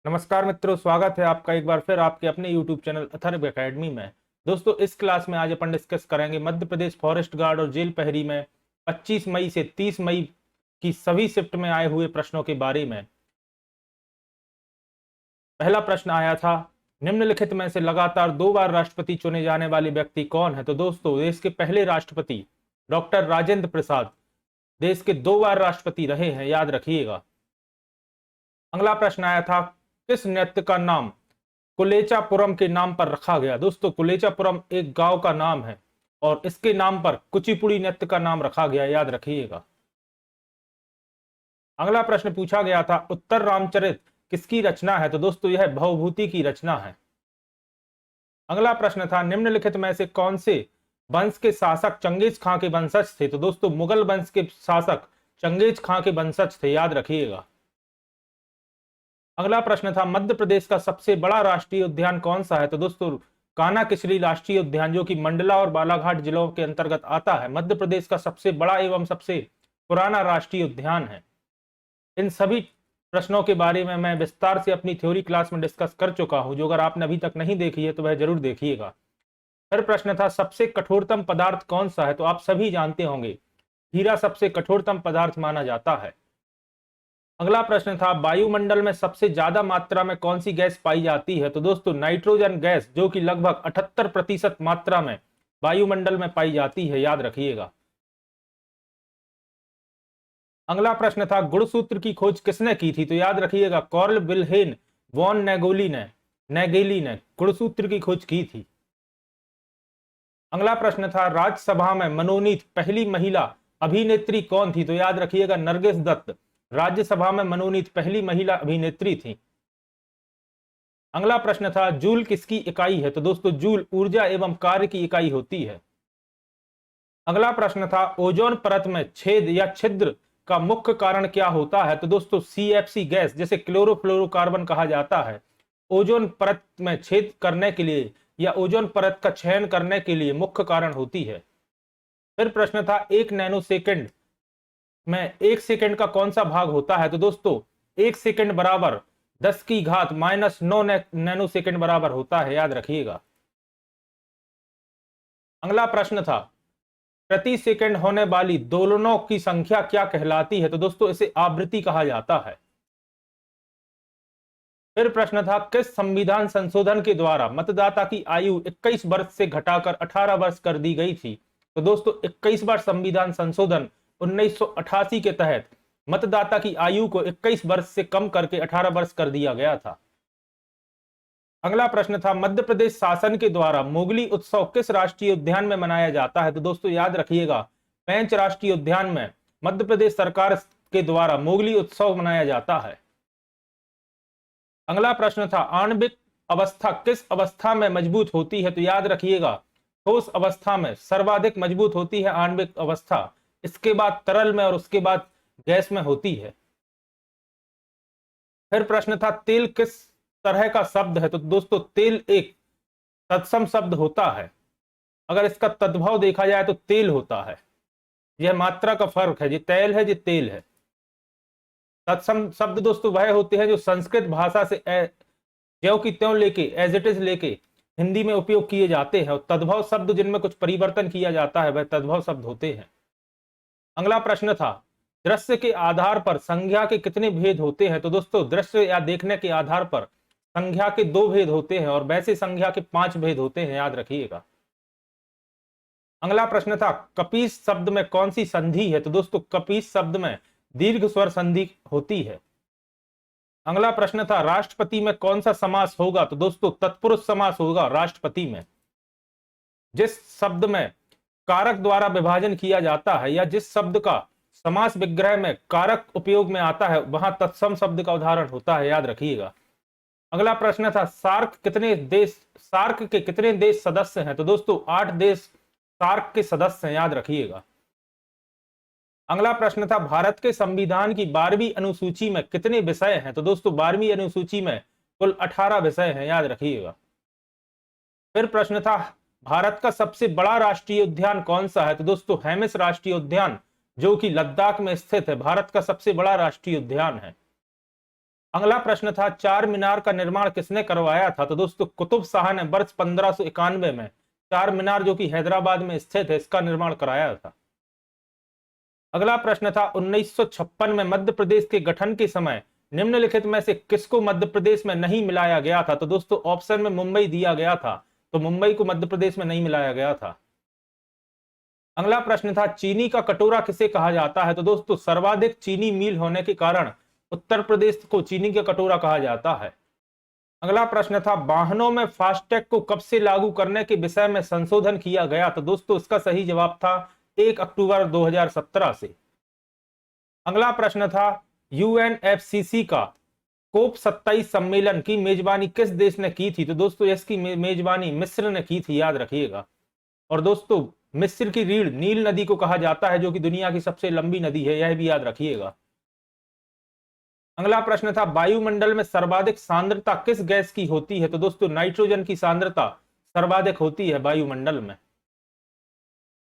नमस्कार मित्रों, स्वागत है आपका एक बार फिर आपके अपने YouTube चैनल अथर्व एकेडमी में। दोस्तों, इस क्लास में आज अपन डिस्कस करेंगे मध्य प्रदेश फॉरेस्ट गार्ड और जेल प्रहरी में 25 मई से 30 मई की सभी शिफ्ट में आए हुए प्रश्नों के बारे में। पहला प्रश्न आया था, निम्नलिखित में से लगातार 2 बार राष्ट्रपति चुने जाने वाले व्यक्ति कौन है? तो दोस्तों, देश के पहले राष्ट्रपति डॉक्टर राजेंद्र प्रसाद देश के 2 बार राष्ट्रपति रहे हैं, याद रखिएगा। अगला प्रश्न आया था, किस नृत्य का नाम कुलेचापुरम के नाम पर रखा गया? दोस्तों, कुलेचापुरम एक गांव का नाम है और इसके नाम पर कुचिपुड़ी नृत्य का नाम रखा गया, याद रखिएगा। अगला प्रश्न पूछा गया था, उत्तर रामचरित किसकी रचना है? तो दोस्तों, यह भवभूति की रचना है। अगला प्रश्न था, निम्नलिखित में से कौन से वंश के शासक चंगेज खां के वंशज थे? तो दोस्तों, मुगल वंश के शासक चंगेज खां के वंशज थे, याद रखिएगा। अगला प्रश्न था, मध्य प्रदेश का सबसे बड़ा राष्ट्रीय उद्यान कौन सा है? तो दोस्तों, कान्हा-किसली राष्ट्रीय उद्यान, जो कि मंडला और बालाघाट जिलों के अंतर्गत आता है, मध्य प्रदेश का सबसे बड़ा एवं सबसे पुराना राष्ट्रीय उद्यान है। इन सभी प्रश्नों के बारे में मैं विस्तार से अपनी थ्योरी क्लास में डिस्कस कर चुका हूं, जो अगर आपने अभी तक नहीं देखी है तो वह जरूर देखिएगा। फिर प्रश्न था, सबसे कठोरतम पदार्थ कौन सा है? तो आप सभी जानते होंगे, हीरा सबसे कठोरतम पदार्थ माना जाता है। अगला प्रश्न था, वायुमंडल में सबसे ज्यादा मात्रा में कौन सी गैस पाई जाती है? तो दोस्तों, नाइट्रोजन गैस, जो कि लगभग 78% मात्रा में वायुमंडल में पाई जाती है, याद रखिएगा। अगला प्रश्न था, गुणसूत्र की खोज किसने की थी? तो याद रखिएगा, कार्ल विल्हेम वॉन नेगेली ने गुणसूत्र की खोज की थी। अगला प्रश्न था, राज्यसभा में मनोनीत पहली महिला अभिनेत्री कौन थी? तो याद रखिएगा, नरगिस दत्त राज्यसभा में मनोनीत पहली महिला अभिनेत्री थी। अगला प्रश्न था, जूल किसकी इकाई है? तो दोस्तों, जूल ऊर्जा एवं कार्य की इकाई होती है। अगला प्रश्न था, ओजोन परत में छेद या छिद्र का मुख्य कारण क्या होता है? तो दोस्तों, सीएफसी गैस, जिसे क्लोरोफ्लोरोकार्बन कहा जाता है, ओजोन परत में छेद करने के लिए या ओजोन परत का क्षयन करने के लिए मुख्य कारण होती है। फिर प्रश्न था, 1 नैनो सेकंड में 1 सेकंड का कौन सा भाग होता है? तो दोस्तों, 1 सेकंड बराबर 10 की घात -9 नैनो सेकंड बराबर होता है, याद रखिएगा। अगला प्रश्न था, प्रति सेकंड होने वाली दोलनों की संख्या क्या कहलाती है? तो दोस्तों, इसे आवृत्ति कहा जाता है। फिर प्रश्न था, किस संविधान संशोधन के द्वारा मतदाता की आयु 21 वर्ष से घटाकर 18 वर्ष कर दी गई थी? तो दोस्तों, 21वां संविधान संशोधन 1988 के तहत मतदाता की आयु को 21 वर्ष से कम करके 18 वर्ष कर दिया गया था। अगला प्रश्न था, मध्य प्रदेश शासन के द्वारा मोगली उत्सव किस राष्ट्रीय उद्यान में मनाया जाता है? तो दोस्तों, याद रखिएगा, पेंच राष्ट्रीय उद्यान में मध्य प्रदेश सरकार के द्वारा मोगली उत्सव मनाया जाता है। अगला प्रश्न था, आणविक अवस्था किस अवस्था में मजबूत होती है? तो याद रखिएगा, ठोस अवस्था में सर्वाधिक मजबूत होती है आणविक अवस्था, इसके बाद तरल में और उसके बाद गैस में होती है। फिर प्रश्न था, तेल किस तरह का शब्द है? तो दोस्तों, तेल एक तत्सम शब्द होता है। अगर इसका तद्भव देखा जाए तो तेल होता है। यह मात्रा का फर्क है, ये तेल है, ये तेल है। तत्सम शब्द दोस्तों वह होते हैं जो संस्कृत भाषा से ज्यों की त्यों लेके, एज इट इज लेके हिंदी में उपयोग किए जाते हैं, और तद्भव शब्द जिनमें कुछ परिवर्तन किया जाता है वह तद्भव शब्द होते हैं। अगला प्रश्न था, दृश्य के आधार पर संज्ञा के कितने भेद होते हैं? तो दोस्तों, दृश्य या देखने के आधार पर संज्ञा के 2 भेद होते हैं और वैसे संज्ञा के 5 भेद होते हैं, याद रखिएगा। अगला प्रश्न था, कपीस शब्द में कौन सी संधि है? तो दोस्तों, कपीस शब्द में दीर्घ स्वर संधि होती है। अगला प्रश्न था, राष्ट्रपति में कौन सा समास होगा? तो दोस्तों, तत्पुरुष समास होगा राष्ट्रपति में। जिस शब्द में कारक द्वारा विभाजन किया जाता है या जिस शब्द का समास विग्रह में कारक उपयोग में आता है, वहां तत्सम शब्द का उदाहरण होता है, याद रखिएगा। अगला प्रश्न था, सार्क के कितने देश सदस्य हैं? तो दोस्तों, 8 देश सार्क के सदस्य हैं, याद रखिएगा। अगला प्रश्न था, भारत के संविधान की 12वीं अनुसूची में कितने विषय हैं? तो दोस्तों, 12वीं अनुसूची में कुल 18 विषय हैं, याद रखिएगा। फिर प्रश्न था, भारत का सबसे बड़ा राष्ट्रीय उद्यान कौन सा है? तो दोस्तों, हेमिस राष्ट्रीय उद्यान, जो कि लद्दाख में स्थित है, भारत का सबसे बड़ा राष्ट्रीय उद्यान है। अगला प्रश्न था चार मीनार का निर्माण किसने करवाया था? तो दोस्तों कुतुब शाह ने वर्ष 1591 में चार मीनार जो कि हैदराबाद में स्थित है इसका निर्माण कराया था। अगला प्रश्न था 1956 में मध्य प्रदेश के गठन के समय निम्नलिखित में से किसको मध्य प्रदेश में नहीं मिलाया गया था? तो दोस्तों ऑप्शन में मुंबई दिया गया था, तो मुंबई को मध्य प्रदेश में नहीं मिलाया गया था। अगला प्रश्न था चीनी का कटोरा किसे कहा जाता है? तो दोस्तों सर्वाधिक चीनी मिल होने के कारण उत्तर प्रदेश को चीनी का कटोरा कहा जाता है। अगला प्रश्न था वाहनों में फास्टैग को कब से लागू करने के विषय में संशोधन किया गया? तो दोस्तों इसका सही जवाब था 1 अक्टूबर 2017 से। अगला प्रश्न था यूएनएफसीसी का कोप 27 सम्मेलन की मेजबानी किस देश ने की थी? तो दोस्तों इसकी मेजबानी मिस्र ने की थी, याद रखिएगा। और दोस्तों मिस्र की रीढ़ नील नदी को कहा जाता है जो कि दुनिया की सबसे लंबी नदी है, यह भी याद रखिएगा। अगला प्रश्न था वायुमंडल में सर्वाधिक सांद्रता किस गैस की होती है? तो दोस्तों नाइट्रोजन की सांद्रता सर्वाधिक होती है वायुमंडल में।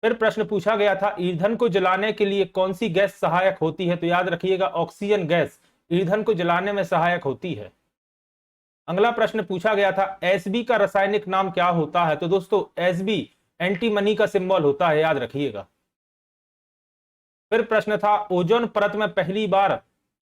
फिर प्रश्न पूछा गया था ईंधन को जलाने के लिए कौन सी गैस सहायक होती है? तो याद रखिएगा ऑक्सीजन गैस ईंधन को जलाने में सहायक होती है। अगला प्रश्न पूछा गया था एसबी का रासायनिक नाम क्या होता है? तो दोस्तों एसबी एंटीमनी का सिंबल होता है, याद रखिएगा। फिर प्रश्न था ओजोन परत में पहली बार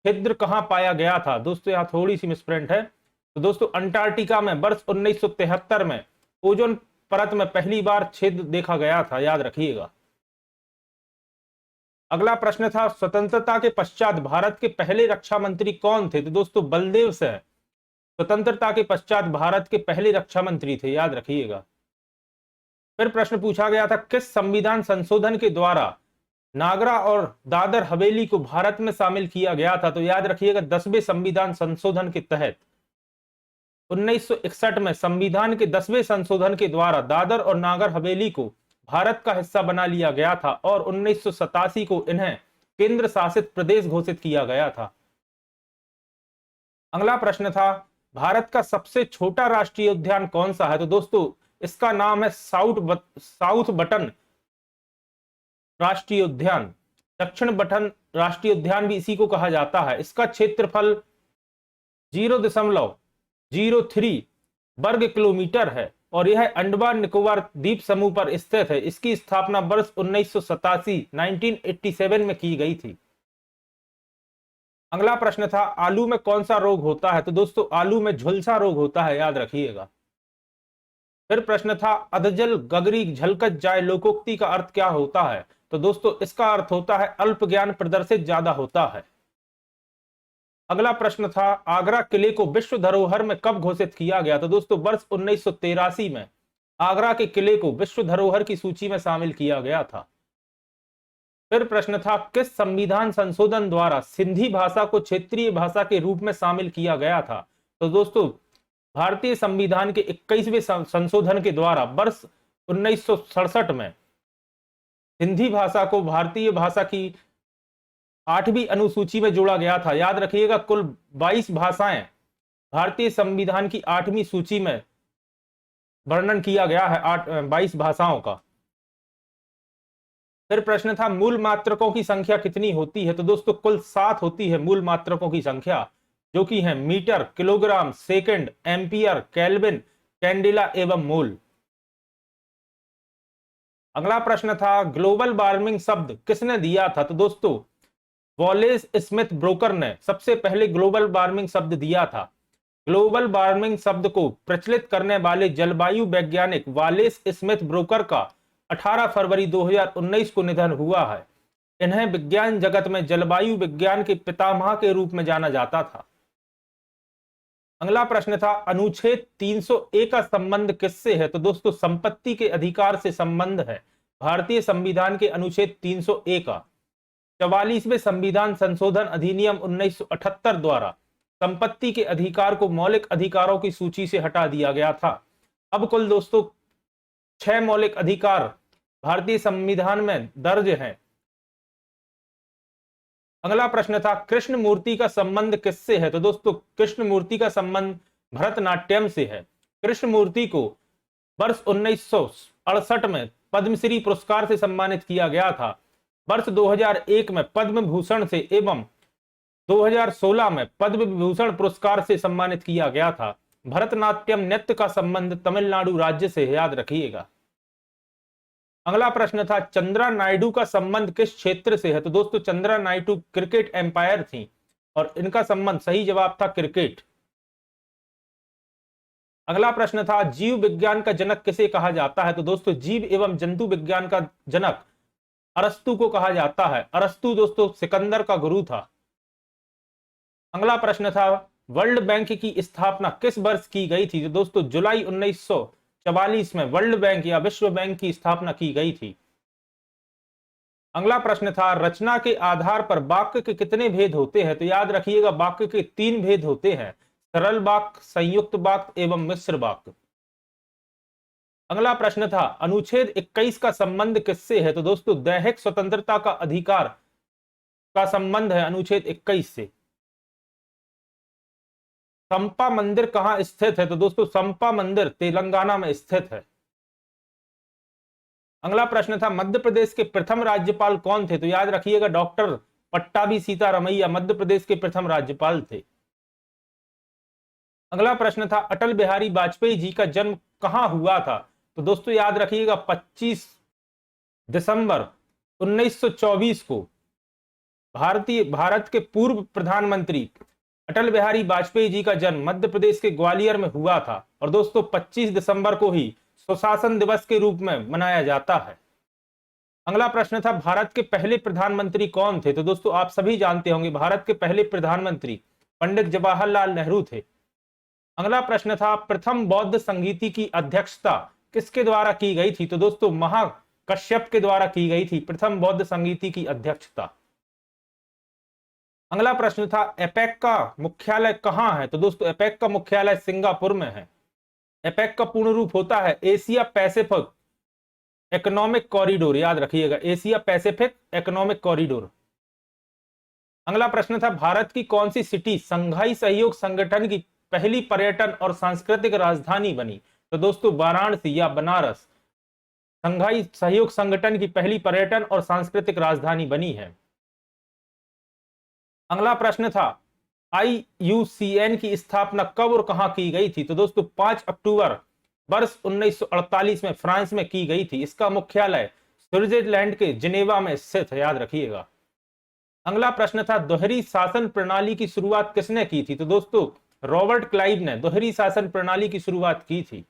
छिद्र कहां पाया गया था? दोस्तों यहां थोड़ी सी मिसप्रिंट है, तो दोस्तों अंटार्कटिका में वर्ष 1973 में ओजोन परत में पहली बार छिद्र देखा गया था, याद रखिएगा। अगला प्रश्न था स्वतंत्रता के पश्चात भारत के पहले रक्षा मंत्री कौन थे? तो दोस्तों बलदेव सिंह स्वतंत्रता के पश्चात भारत के पहले रक्षा मंत्री थे, याद रखिएगा। फिर प्रश्न पूछा गया था किस संविधान संशोधन के द्वारा नागरा और दादर हवेली को भारत में शामिल किया गया था? तो याद रखिएगा 10वें संविधान संशोधन के तहत 1961 में संविधान के 10वें संशोधन के द्वारा दादर और नागर हवेली को भारत का हिस्सा बना लिया गया था और 1987 को इन्हें केंद्र शासित प्रदेश घोषित किया गया था। अगला प्रश्न था भारत का सबसे छोटा राष्ट्रीय उद्यान कौन सा है? तो दोस्तों इसका नाम है साउथ बटन राष्ट्रीय उद्यान। दक्षिण बटन राष्ट्रीय उद्यान भी इसी को कहा जाता है। इसका क्षेत्रफल 0.03 वर्ग किलोमीटर है और यह अंडमान निकोबार द्वीप समूह पर स्थित है। इसकी स्थापना वर्ष 1987 में की गई थी। अगला प्रश्न था आलू में कौन सा रोग होता है? तो दोस्तों आलू में झुलसा रोग होता है, याद रखिएगा। फिर प्रश्न था अधजल गगरी झलकत जाए लोकोक्ति का अर्थ क्या होता है? तो दोस्तों इसका अर्थ होता है अल्प ज्ञान प्रदर्शित ज्यादा होता है। अगला प्रश्न था आगरा किले को विश्व धरोहर में कब घोषित किया गया? तो दोस्तों वर्ष 1983 में आगरा के किले को विश्व धरोहर की सूची में शामिल किया गया था। फिर प्रश्न था किस संविधान संशोधन द्वारा सिंधी भाषा को क्षेत्रीय भाषा के रूप में शामिल किया गया था? तो दोस्तों भारतीय संविधान के 21वें संशोधन के द्वारा वर्ष 1967 में हिंदी भाषा को भारतीय भाषा की 8वीं अनुसूची में जोड़ा गया था। याद रखिएगा कुल 22 भाषाएं भारतीय संविधान की 8वीं सूची में वर्णन किया गया है, 22 भाषाओं का। फिर प्रश्न था मूल मात्रकों की संख्या कितनी होती है? तो दोस्तों कुल 7 होती है मूल मात्रकों की संख्या, जो कि है metre, kilogram, second, ampere, kelvin, candela एवं मोल। अगला प्रश्न था ग्लोबल वार्मिंग शब्द किसने दिया था? तो दोस्तों वॉलेस स्मिथ ब्रोकर ने सबसे पहले ग्लोबल वार्मिंग शब्द दिया था। ग्लोबल वार्मिंग शब्द को प्रचलित करने वाले जलवायु वैज्ञानिक वॉलेस स्मिथ ब्रोकर का 18 फरवरी 2019 को निधन हुआ है। इन्हें विज्ञान जगत में जलवायु विज्ञान के पितामह के रूप में जाना जाता था। अगला प्रश्न था अनुच्छेद 300A का संबंध किससे है? तो दोस्तों संपत्ति के अधिकार से संबंध है भारतीय संविधान के अनुच्छेद 300A का। 44वें संविधान संशोधन अधिनियम 1978 द्वारा संपत्ति के अधिकार को मौलिक अधिकारों की सूची से हटा दिया गया था। अब कुल दोस्तों 6 मौलिक अधिकार भारतीय संविधान में दर्ज हैं। अगला प्रश्न था कृष्ण मूर्ति का संबंध किससे है? तो दोस्तों कृष्ण मूर्ति का संबंध भरतनाट्यम से है। कृष्ण मूर्ति को वर्ष 1968 में पद्मश्री पुरस्कार से सम्मानित किया गया था। वर्ष 2001 में पद्म भूषण से एवं 2016 में पद्म विभूषण पुरस्कार से सम्मानित किया गया था। भरतनाट्यम नृत्य का संबंध तमिलनाडु राज्य से, याद रखिएगा। अगला प्रश्न था चंद्रा नायडू का संबंध किस क्षेत्र से है? तो दोस्तों चंद्रा नायडू क्रिकेट एम्पायर थी और इनका संबंध, सही जवाब था क्रिकेट। अगला प्रश्न था जीव विज्ञान का जनक किसे कहा जाता है? तो दोस्तों जीव एवं जंतु विज्ञान का जनक अरस्तु को कहा जाता है। अरस्तु दोस्तों सिकंदर का गुरु था। अगला प्रश्न था वर्ल्ड बैंक की स्थापना किस वर्ष की गई थी? तो दोस्तों जुलाई 1944 में वर्ल्ड बैंक या विश्व बैंक की स्थापना की गई थी। अगला प्रश्न था रचना के आधार पर वाक्य के कितने भेद होते हैं? तो याद रखिएगा वाक्य के 3 भेद होते हैं, सरल वाक्य, संयुक्त वाक्य एवं मिश्र वाक्य। अगला प्रश्न था अनुच्छेद 21 का संबंध किससे है? तो दोस्तों दैहिक स्वतंत्रता का अधिकार का संबंध है अनुच्छेद 21 से। संपा मंदिर कहां स्थित है? तो दोस्तों संपा मंदिर तेलंगाना में स्थित है। अगला प्रश्न था मध्य प्रदेश के प्रथम राज्यपाल कौन थे? तो याद रखिएगा डॉक्टर पट्टाभी सीतारमैया मध्य प्रदेश के प्रथम राज्यपाल थे। अगला प्रश्न था अटल बिहारी वाजपेयी जी का जन्म कहां हुआ था? तो दोस्तों याद रखिएगा 25 दिसंबर 1924 को भारत के पूर्व प्रधानमंत्री अटल बिहारी वाजपेयी जी का जन्म मध्य प्रदेश के ग्वालियर में हुआ था और दोस्तों 25 दिसंबर को ही सुशासन दिवस के रूप में मनाया जाता है। अगला प्रश्न था भारत के पहले प्रधानमंत्री कौन थे? तो दोस्तों आप सभी जानते होंगे भारत के पहले प्रधानमंत्री पंडित जवाहरलाल नेहरू थे। अगला प्रश्न था प्रथम बौद्ध संगीति की अध्यक्षता किसके द्वारा की गई थी? तो दोस्तों महाकश्यप के द्वारा की गई थी प्रथम बौद्ध संगीति की अध्यक्षता। अगला प्रश्न था एपेक का मुख्यालय कहां है? तो दोस्तों एपेक का मुख्यालय सिंगापुर में है। एपेक का पूर्ण रूप होता है एशिया पैसिफिक इकोनॉमिक कॉरिडोर, याद रखिएगा एशिया पैसिफिक इकोनॉमिक कॉरिडोर। अगला प्रश्न था भारत की कौन सी सिटी संघाई सहयोग संगठन की पहली पर्यटन और सांस्कृतिक राजधानी बनी? तो दोस्तों वाराणसी या बनारस संघाई सहयोग संगठन की पहली पर्यटन और सांस्कृतिक राजधानी बनी है। अगला प्रश्न था IUCN की स्थापना कब और कहां की गई थी? तो दोस्तों 5 अक्टूबर वर्ष 1948 में फ्रांस में की गई थी। इसका मुख्यालय स्विट्जरलैंड के जिनेवा में स्थित है, याद रखिएगा। अगला प्रश्न था दोहरी शासन प्रणाली की शुरुआत किसने की थी? तो दोस्तों रॉबर्ट क्लाइव ने दोहरी शासन प्रणाली की शुरुआत की थी।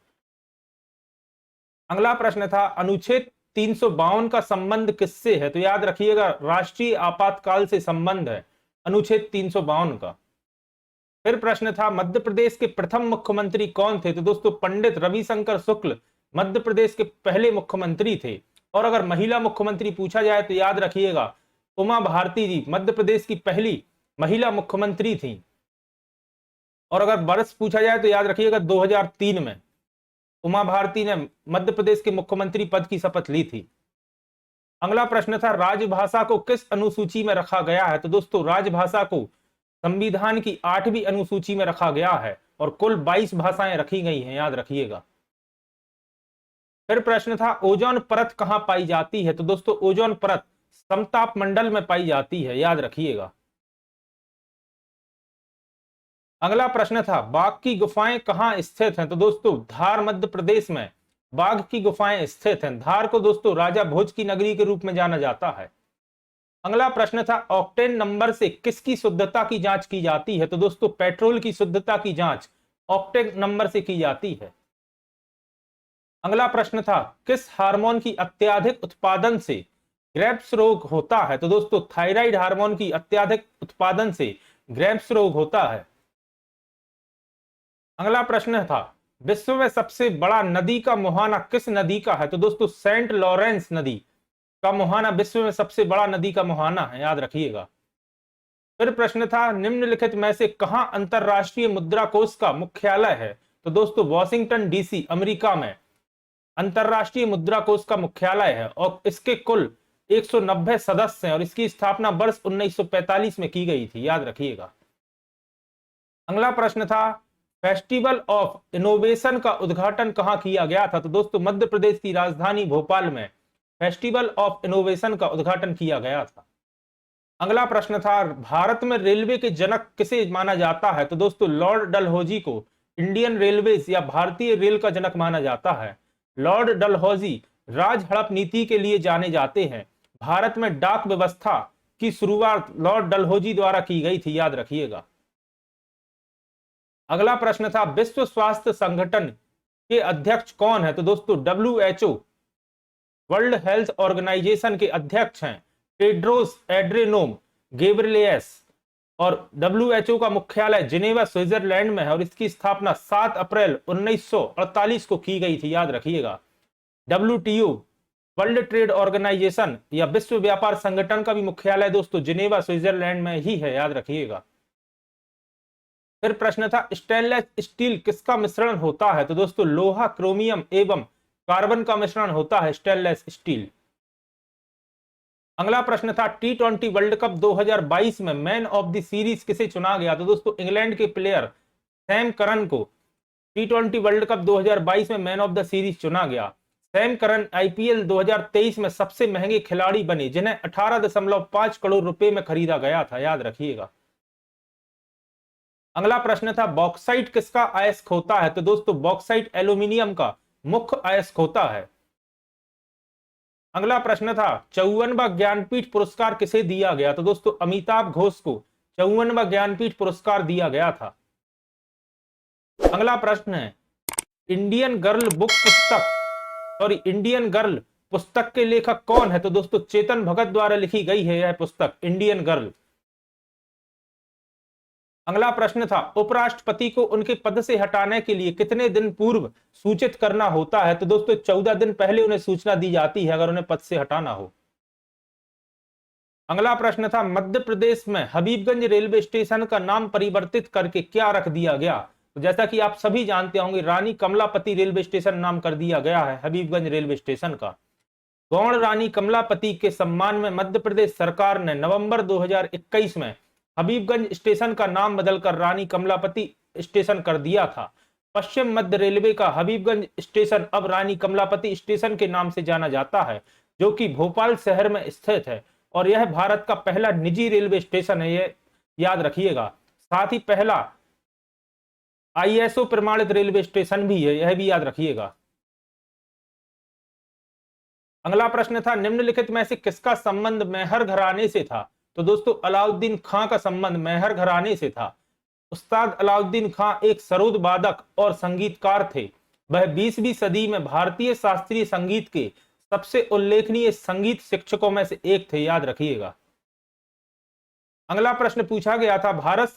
अगला प्रश्न था अनुच्छेद 352 का संबंध किससे है? तो याद रखिएगा राष्ट्रीय आपातकाल से संबंध है अनुच्छेद 352 का। फिर प्रश्न था मध्य प्रदेश के प्रथम मुख्यमंत्री कौन थे? तो दोस्तों पंडित रविशंकर शुक्ल मध्य प्रदेश के पहले मुख्यमंत्री थे। और अगर महिला मुख्यमंत्री पूछा जाए तो याद रखिएगा उमा भारती जी मध्य प्रदेश की पहली महिला मुख्यमंत्री थी। और अगर वर्ष पूछा जाए तो याद रखिएगा 2003 में उमा भारती ने मध्य प्रदेश के मुख्यमंत्री पद की शपथ ली थी। अगला प्रश्न था राजभाषा को किस अनुसूची में रखा गया है? तो दोस्तों राजभाषा को संविधान की 8वीं अनुसूची में रखा गया है और कुल 22 भाषाएं रखी गई हैं, याद रखिएगा। फिर प्रश्न था ओजोन परत कहां पाई जाती है? तो दोस्तों ओजोन परत समताप मंडल में पाई जाती है, याद रखिएगा। अगला प्रश्न था बाघ की गुफाएं कहां स्थित हैं? तो दोस्तों धार मध्य प्रदेश में बाघ की गुफाएं स्थित हैं। धार को दोस्तों राजा भोज की नगरी के रूप में जाना जाता है। अगला प्रश्न था ऑक्टेन नंबर से किसकी शुद्धता की जांच की जाती है? तो दोस्तों पेट्रोल की शुद्धता की जांच ऑक्टेन नंबर से की जाती है। अगला प्रश्न था किस हार्मोन की अत्यधिक उत्पादन से ग्रेव्स रोग होता है? तो दोस्तों थायराइड हार्मोन की अत्यधिक उत्पादन से ग्रेव्स रोग होता है। अगला प्रश्न था विश्व में सबसे बड़ा नदी का मुहाना किस नदी का है? तो दोस्तों सेंट लॉरेंस नदी का मुहाना विश्व में सबसे बड़ा नदी का मुहाना है, याद रखिएगा। फिर प्रश्न था निम्नलिखित में से कहां अंतरराष्ट्रीय मुद्रा कोष का मुख्यालय है? तो दोस्तों वॉशिंगटन DC अमेरिका में अंतरराष्ट्रीय मुद्रा कोष का मुख्यालय है और इसके कुल 190 सदस्य हैं और इसकी स्थापना वर्ष 1945 में की गई थी, याद रखिएगा। अगला प्रश्न था फेस्टिवल ऑफ इनोवेशन का उद्घाटन कहां किया गया था? तो दोस्तों मध्य प्रदेश की राजधानी भोपाल में फेस्टिवल ऑफ इनोवेशन का उद्घाटन किया गया था। अगला प्रश्न था, भारत में रेलवे के जनक किसे माना जाता है? तो दोस्तों लॉर्ड डलहौजी को इंडियन रेलवेज या भारतीय रेल का जनक माना जाता है। लॉर्ड डलहौजी राज हड़प नीति के लिए जाने जाते हैं। भारत में डाक व्यवस्था की शुरुआत लॉर्ड डलहौजी द्वारा की गई थी, याद रखिएगा। अगला प्रश्न था, विश्व स्वास्थ्य संगठन के अध्यक्ष कौन है? तो दोस्तों WHO वर्ल्ड हेल्थ ऑर्गेनाइजेशन के अध्यक्ष हैं टेड्रोस एड्रेनोम गेब्रियेसस और WHO का मुख्यालय जिनेवा स्विट्जरलैंड में है और इसकी स्थापना 7 अप्रैल 1948 को की गई थी, याद रखिएगा। WTO वर्ल्ड ट्रेड ऑर्गेनाइजेशन या विश्व व्यापार संगठन का भी मुख्यालय दोस्तों जिनेवा स्विट्जरलैंड में ही है, याद रखिएगा। फिर प्रश्न था, स्टेनलेस स्टील किसका मिश्रण होता है? तो दोस्तों लोहा, क्रोमियम एवं कार्बन का मिश्रण होता है स्टेनलेस स्टील। अगला प्रश्न था, T20 वर्ल्ड कप 2022 में मैन ऑफ द सीरीज किसे चुना गया? तो दोस्तों इंग्लैंड के प्लेयर सैम करन को T20 वर्ल्ड कप 2022 में मैन ऑफ द सीरीज चुना गया। सैम करन IPL 2023 में सबसे महंगे खिलाड़ी बने जिन्हें 18.5 करोड़ रुपए में खरीदा गया था, याद रखिएगा। अगला प्रश्न था, बॉक्साइट किसका अयस्क होता है? तो दोस्तों बॉक्साइट एल्यूमिनियम का मुख्य अयस्क होता है। अगला प्रश्न था, 54वां ज्ञानपीठ पुरस्कार किसे दिया गया? तो दोस्तों अमिताभ घोष को 54वां ज्ञानपीठ पुरस्कार दिया गया था। अगला प्रश्न है, इंडियन गर्ल पुस्तक के लेखक कौन है? तो दोस्तों चेतन भगत द्वारा लिखी गई है यह पुस्तक इंडियन गर्ल। अगला प्रश्न था, उपराष्ट्रपति को उनके पद से हटाने के लिए कितने दिन पूर्व सूचित करना होता है? तो दोस्तों 14 दिन पहले उन्हें सूचना दी जाती है अगर उन्हें पद से हटाना हो। अगला प्रश्न था, मध्य प्रदेश में हबीबगंज रेलवे स्टेशन का नाम परिवर्तित करके क्या रख दिया गया? तो जैसा कि आप सभी जानते होंगे रानी कमलापति रेलवे स्टेशन नाम कर दिया गया है हबीबगंज रेलवे स्टेशन का। गौड़ रानी कमलापति के सम्मान में मध्य प्रदेश सरकार ने नवंबर 2021 में हबीबगंज स्टेशन का नाम बदलकर रानी कमलापति स्टेशन कर दिया था। पश्चिम मध्य रेलवे का हबीबगंज स्टेशन अब रानी कमलापति स्टेशन के नाम से जाना जाता है, जो कि भोपाल शहर में स्थित है और यह भारत का पहला निजी रेलवे स्टेशन है, यह याद रखिएगा। साथ ही पहला ISO प्रमाणित रेलवे स्टेशन भी है, यह भी याद रखिएगा। अगला प्रश्न था, निम्नलिखित में से किसका संबंध मैहर घराने से था? तो दोस्तों अलाउद्दीन खां का संबंध मैहर घराने से था। उस्ताद अलाउद्दीन खां एक सरोद वादक और संगीतकार थे। वह 20वीं सदी में भारतीय शास्त्रीय संगीत के सबसे उल्लेखनीय संगीत शिक्षकों में से एक थे, याद रखिएगा। अगला प्रश्न पूछा गया था, भारत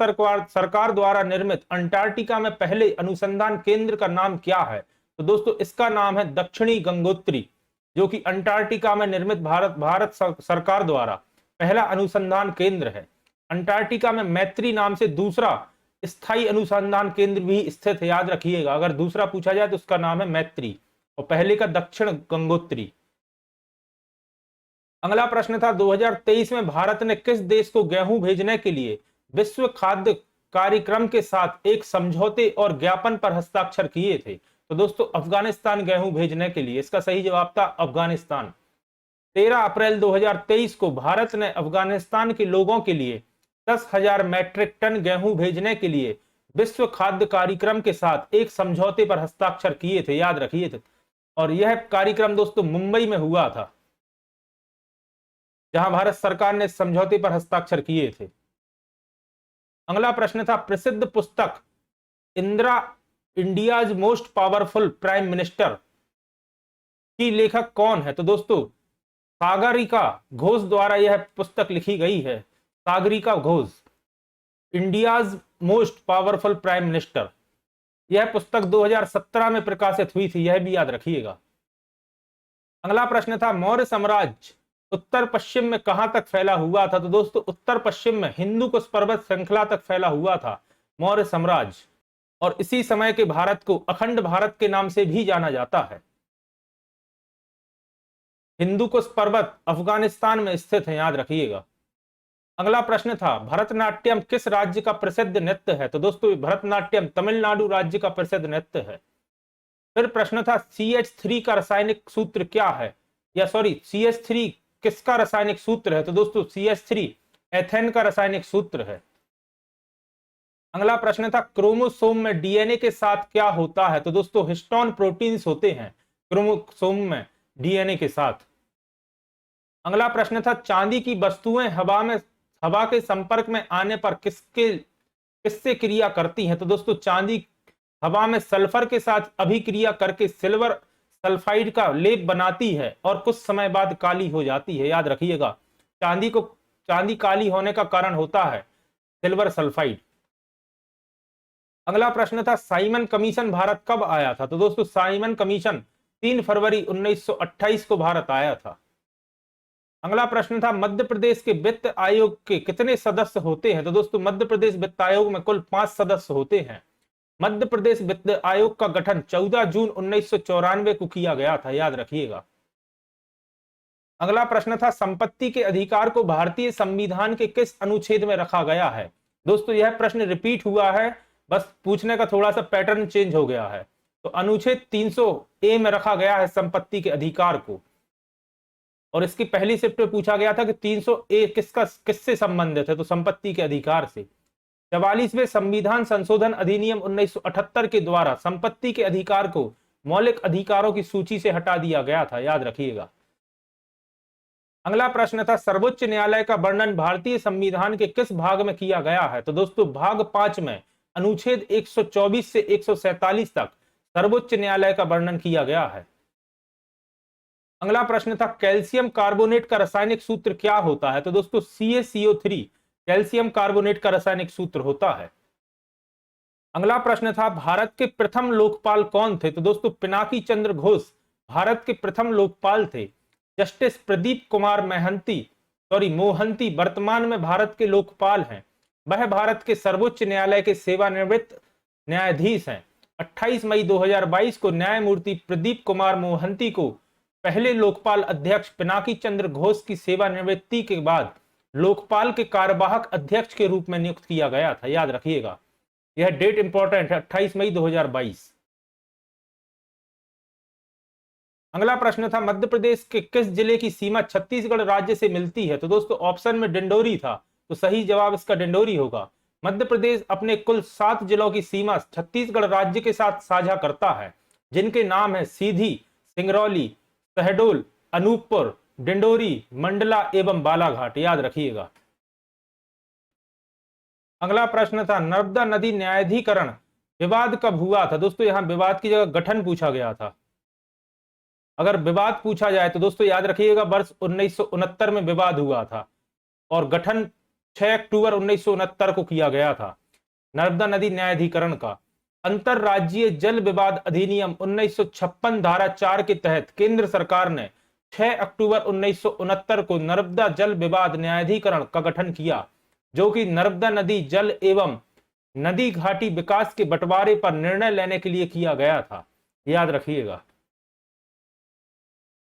सरकार द्वारा निर्मित अंटार्कटिका में पहले अनुसंधान केंद्र का नाम क्या है? तो दोस्तों इसका नाम है दक्षिणी गंगोत्री, जो कि अंटार्कटिका में निर्मित भारत सरकार द्वारा पहला अनुसंधान केंद्र है। अंटार्कटिका में मैत्री नाम से दूसरा स्थायी अनुसंधान केंद्र भी स्थित है, याद रखिएगा। अगर दूसरा पूछा जाए तो उसका नाम है मैत्री और पहले का दक्षिण गंगोत्री। अगला प्रश्न था, 2023 में भारत ने किस देश को गेहूं भेजने के लिए विश्व खाद्य कार्यक्रम के साथ एक समझौते और ज्ञापन पर हस्ताक्षर किए थे? तो दोस्तों अफगानिस्तान गेहूं भेजने के लिए, इसका सही जवाब था अफगानिस्तान। 13 अप्रैल 2023 को भारत ने अफगानिस्तान के लोगों के लिए 10,000 मैट्रिक टन गेहूं भेजने के लिए विश्व खाद्य कार्यक्रम के साथ एक समझौते पर हस्ताक्षर किए थे, याद रखिए थे। और यह कार्यक्रम दोस्तों मुंबई में हुआ था, जहां भारत सरकार ने समझौते पर हस्ताक्षर किए थे। अगला प्रश्न था, प्रसिद्ध पुस्तक Indira India's most powerful prime minister की लेखक कौन है? तो दोस्तों सागरिका घोष द्वारा यह पुस्तक लिखी गई है। Sagarika Ghosh, India's most powerful prime minister. यह पुस्तक 2017 में प्रकाशित हुई थी, यह भी याद रखिएगा। अगला प्रश्न था, मौर्य साम्राज्य उत्तर पश्चिम में कहां तक फैला हुआ था? तो दोस्तों उत्तर पश्चिम में हिंदू कुश पर्वत श्रृंखला तक फैला हुआ था मौर्य साम्राज्य, और इसी समय के भारत को अखंड भारत के नाम से भी जाना जाता है। हिंदू कुश पर्वत अफगानिस्तान में स्थित है, याद रखिएगा। अगला प्रश्न था, भरतनाट्यम किस राज्य का प्रसिद्ध नृत्य है? तो दोस्तों भरतनाट्यम तमिलनाडु राज्य का प्रसिद्ध नृत्य है। फिर प्रश्न था, CH3 का रासायनिक सूत्र क्या है? या सॉरी CH3 किसका रासायनिक सूत्र है? तो दोस्तों CH3 एथेन का रासायनिक सूत्र है। अगला प्रश्न था क्रोमोसोम में डीएनए के साथ क्या होता है? तो दोस्तों हिस्टोन प्रोटीन्स होते हैं क्रोमोसोम में डीएनए के साथ। अगला प्रश्न था चांदी की वस्तुएं हवा के संपर्क में आने पर किससे क्रिया करती हैं? तो दोस्तों चांदी हवा में सल्फर के साथ अभिक्रिया करके सिल्वर सल्फाइड का लेप बनाती है और कुछ समय बाद काली हो जाती है। याद रखिएगा, चांदी काली होने का कारण होता है सिल्वर सल्फाइड। अगला प्रश्न था साइमन कमीशन भारत कब आया था? तो दोस्तों साइमन कमीशन 3 फरवरी 1928 को भारत आया था। अगला प्रश्न था मध्य प्रदेश के वित्त आयोग के कितने सदस्य होते हैं? तो दोस्तों मध्य प्रदेश वित्त आयोग में कुल 5 सदस्य होते हैं। मध्य प्रदेश वित्त आयोग का गठन 14 जून 1994 को किया गया था। याद रखिएगा। अगला प्रश्न था संपत्ति के अधिकार को भारतीय संविधान के किस अनुच्छेद में रखा गया है? दोस्तों यह प्रश्न रिपीट हुआ है, बस पूछने का थोड़ा सा पैटर्न चेंज हो गया है। तो अनुच्छेद 300A में रखा गया है संपत्ति के अधिकार को। और इसकी पहली शिफ्ट में पूछा गया था कि 300A किससे संबंधित है? तो संपत्ति के अधिकार से। 44वें संविधान संशोधन अधिनियम 1978 के द्वारा संपत्ति के अधिकार को मौलिक अधिकारों की सूची से हटा दिया गया था। याद रखिएगा। अगला प्रश्न था सर्वोच्च न्यायालय का वर्णन भारतीय संविधान के किस भाग में किया गया है? तो दोस्तों भाग 5 में अनुच्छेद 124 से 147 तक सर्वोच्च न्यायालय का वर्णन किया गया है। अगला प्रश्न था कैल्शियम कार्बोनेट का रासायनिक सूत्र क्या होता है? तो दोस्तों CaCO3 कैल्शियम कार्बोनेट का रासायनिक सूत्र होता है। अगला प्रश्न था भारत के प्रथम लोकपाल कौन थे? तो दोस्तों पिनाकी चंद्र घोष भारत के प्रथम लोकपाल थे। जस्टिस प्रदीप कुमार मोहंती वर्तमान में भारत के लोकपाल हैं। वह भारत के सर्वोच्च न्यायालय के सेवानिवृत्त न्यायाधीश हैं। 28 मई 2022 को न्यायमूर्ति प्रदीप कुमार मोहंती को पहले लोकपाल अध्यक्ष पिनाकी चंद्र घोष की सेवानिवृत्ति के बाद लोकपाल के कार्यवाहक अध्यक्ष के रूप में नियुक्त किया गया था। याद रखिएगा, यह डेट इंपॉर्टेंट है, 28 मई 2022। अगला प्रश्न था मध्य प्रदेश के किस जिले की सीमा छत्तीसगढ़ राज्य से मिलती है? तो दोस्तों ऑप्शन में डिंडोरी था, तो सही जवाब इसका डिंडोरी होगा। मध्य प्रदेश अपने कुल 7 जिलों की सीमा छत्तीसगढ़ राज्य के साथ साझा करता है, जिनके नाम है सीधी, सिंगरौली, शहडोल, अनूपपुर, डिंडोरी, मंडला एवं बालाघाट। याद रखिएगा। अगला प्रश्न था नर्मदा नदी न्यायाधिकरण विवाद कब हुआ था? दोस्तों यहां विवाद की जगह गठन पूछा गया था। अगर विवाद पूछा जाए तो दोस्तों याद रखिएगा वर्ष 1969 में विवाद हुआ था और गठन 6 अक्टूबर 1969 को किया गया था नर्मदा नदी न्यायाधिकरण का। अंतरराज्यीय जल विवाद अधिनियम 1956 धारा 4 के तहत केंद्र सरकार ने 6 अक्टूबर 1969 को नर्मदा जल विवाद न्यायाधिकरण का गठन किया, जो कि नर्मदा नदी जल एवं नदी घाटी विकास के बंटवारे पर निर्णय लेने के लिए किया गया था। याद रखिएगा।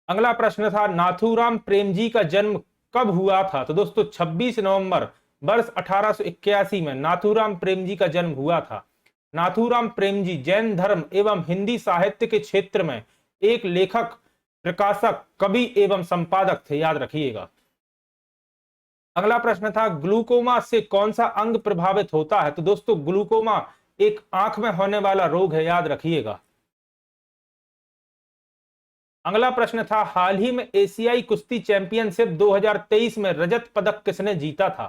अगला प्रश्न था नाथूराम प्रेमजी का जन्म कब हुआ था? तो दोस्तों 26 नवंबर वर्ष 1881 में नाथूराम प्रेमजी का जन्म हुआ था। नाथूराम प्रेमजी जैन धर्म एवं हिंदी साहित्य के क्षेत्र में एक लेखक, प्रकाशक, कवि एवं संपादक थे। याद रखिएगा। अगला प्रश्न था ग्लूकोमा से कौन सा अंग प्रभावित होता है? तो दोस्तों ग्लूकोमा एक आंख में होने वाला रोग है। याद रखिएगा। अगला प्रश्न था हाल ही में एशियाई कुश्ती चैंपियनशिप 2023 में रजत पदक किसने जीता था?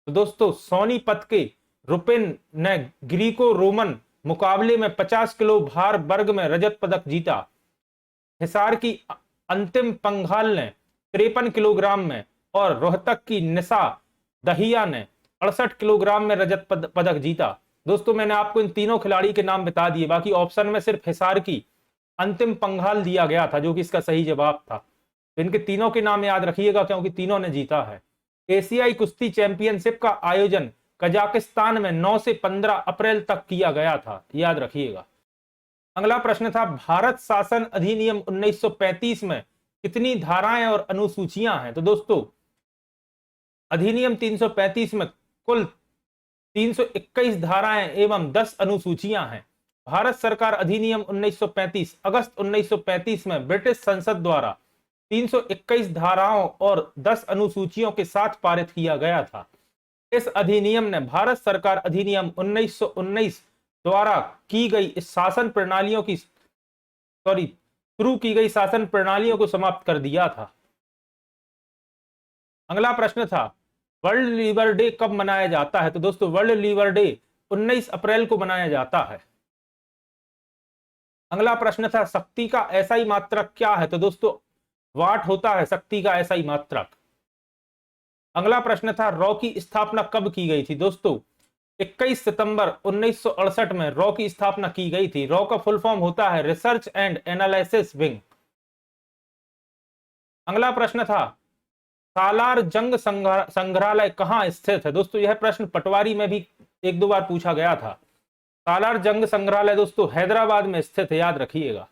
तो दोस्तों सोनीपत के रुपिन ने ग्रीको रोमन मुकाबले में 50 किलो भार वर्ग में रजत पदक जीता। हिसार की अंतिम पंघाल ने 53 किलोग्राम में और रोहतक की निशा दहिया ने 68 किलोग्राम में रजत पदक जीता। दोस्तों मैंने आपको इन तीनों खिलाड़ी के नाम बता दिए, बाकी ऑप्शन में सिर्फ हिसार की अंतिम पंघाल दिया गया था जो कि इसका सही जवाब था। तो इनके तीनों के नाम याद रखिएगा क्योंकि तीनों ने जीता है। एशियाई कुश्ती चैंपियनशिप का आयोजन कजाकिस्तान में 9 से 15 अप्रैल तक किया गया था। याद रखिएगा। अगला प्रश्न था भारत शासन अधिनियम 1935 में कितनी धाराएं और अनुसूचियां हैं? तो दोस्तों अधिनियम 335 में कुल 321 धाराएं एवं 10 अनुसूचियां हैं। भारत सरकार अधिनियम 1935 अगस्त 1935 में ब्रिटिश संसद द्वारा 321 धाराओं और 10 अनुसूचियों के साथ पारित किया गया था। इस अधिनियम ने भारत सरकार अधिनियम 1919 द्वारा की गई इस शासन प्रणालियों की शुरू की गई शासन प्रणालियों को समाप्त कर दिया था। अगला प्रश्न था वर्ल्ड लीवर डे कब मनाया जाता है? तो दोस्तों वर्ल्ड लीवर डे 19 अप्रैल को मनाया जाता है। अगला प्रश्न था शक्ति का एसआई मात्रक क्या है? तो दोस्तों वाट होता है शक्ति का एसआई मात्रक। अगला प्रश्न था रॉ की स्थापना कब की गई थी? दोस्तों 21 सितंबर 1968 में रॉ की स्थापना की गई थी। रॉ का फुल फॉर्म होता है रिसर्च एंड एनालिसिस विंग। अगला प्रश्न था सालार जंग संग्रहालय कहां स्थित है? दोस्तों यह प्रश्न पटवारी में भी एक दो बार पूछा गया था। सालार जंग संग्रहालय दोस्तों हैदराबाद में स्थित है, याद रखिएगा।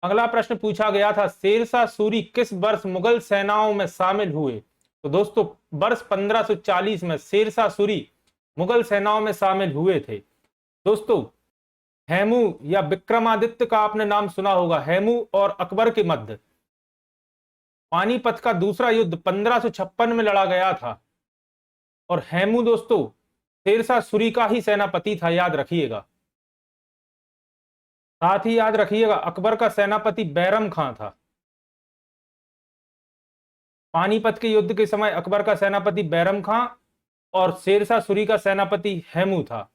अगला प्रश्न पूछा गया था शेरशाह सूरी किस वर्ष मुगल सेनाओं में शामिल हुए? तो दोस्तों वर्ष 1540 में शेरशाह सूरी मुगल सेनाओं में शामिल हुए थे। दोस्तों हेमू या विक्रमादित्य का आपने नाम सुना होगा। हेमू और अकबर के मध्य पानीपत का दूसरा युद्ध 1556 में लड़ा गया था और हेमू दोस्तों शेरशाह सूरी का ही सेनापति था, याद रखिएगा। साथ ही याद रखिएगा अकबर का सेनापति बैरम खां था। पानीपत के युद्ध के समय अकबर का सेनापति बैरम खां और शेरशाह सूरी का सेनापति हेमू था।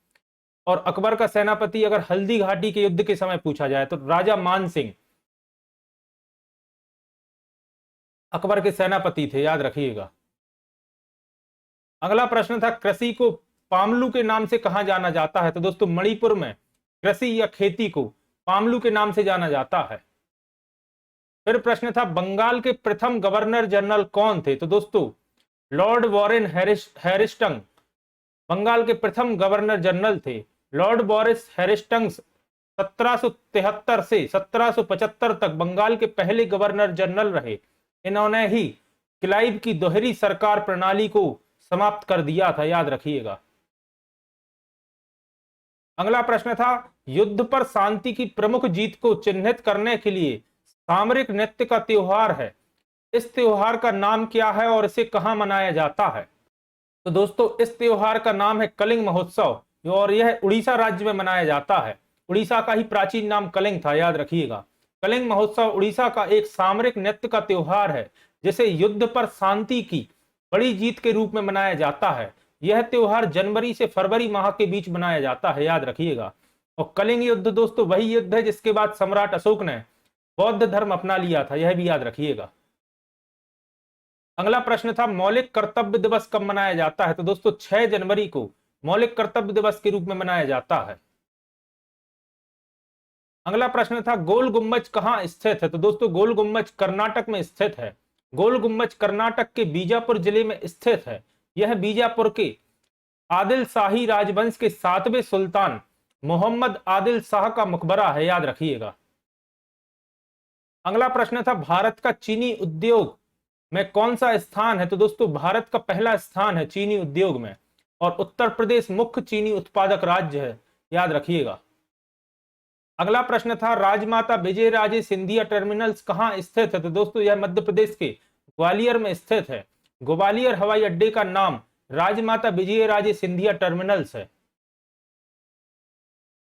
और अकबर का सेनापति अगर हल्दी घाटी के युद्ध के समय पूछा जाए तो राजा मान सिंह अकबर के सेनापति थे, याद रखिएगा। अगला प्रश्न था कृषि को पामलू के नाम से कहा जाना जाता है? तो दोस्तों मणिपुर में कृषि या खेती को पामलू के नाम से जाना जाता है। फिर प्रश्न था बंगाल के प्रथम गवर्नर जनरल कौन थे? तो दोस्तों लॉर्ड वॉरेन हैरिस्टन बंगाल के प्रथम गवर्नर जनरल थे। लॉर्ड बोरिस हैरिस्टन 1773 से 1775 तक बंगाल के पहले गवर्नर जनरल रहे। इन्होंने ही क्लाइव की दोहरी सरकार प्रणाली को समाप्त कर दिया था, याद रखिएगा। अगला प्रश्न था युद्ध पर शांति की प्रमुख जीत को चिन्हित करने के लिए सामरिक नृत्य का त्योहार है। इस त्योहार का नाम क्या है और इसे कहां मनाया जाता है? तो दोस्तों इस त्योहार का नाम है कलिंग महोत्सव और यह उड़ीसा राज्य में मनाया जाता है। उड़ीसा का ही प्राचीन नाम कलिंग था, याद रखिएगा। कलिंग महोत्सव उड़ीसा का एक सामरिक नृत्य का त्योहार है जिसे युद्ध पर शांति की बड़ी जीत के रूप में मनाया जाता है। यह त्योहार जनवरी से फरवरी माह के बीच मनाया जाता है, याद रखिएगा। और कलिंग युद्ध दोस्तों वही युद्ध है जिसके बाद सम्राट अशोक ने बौद्ध धर्म अपना लिया था, यह भी याद रखिएगा। अगला प्रश्न था मौलिक कर्तव्य दिवस कब मनाया जाता है? तो दोस्तों 6 जनवरी को मौलिक कर्तव्य दिवस के रूप में मनाया जाता है। अगला प्रश्न था गोल गुम्बज कहां स्थित है? तो दोस्तों गोल गुम्बज कर्नाटक में स्थित है। गोल गुम्बज कर्नाटक के बीजापुर जिले में स्थित है। यह बीजापुर के आदिल शाही राजवंश के 7वें सुल्तान मोहम्मद आदिल शाह का मकबरा है, याद रखिएगा। अगला प्रश्न था भारत का चीनी उद्योग में कौन सा स्थान है? तो दोस्तों भारत का पहला स्थान है चीनी उद्योग में और उत्तर प्रदेश मुख्य चीनी उत्पादक राज्य है, याद रखिएगा। अगला प्रश्न था राजमाता विजय राजे सिंधिया टर्मिनल्स कहां स्थित है? तो दोस्तों यह मध्य प्रदेश के ग्वालियर में स्थित है। ग्वालियर हवाई अड्डे का नाम राजमाता विजय राजे सिंधिया टर्मिनल्स है।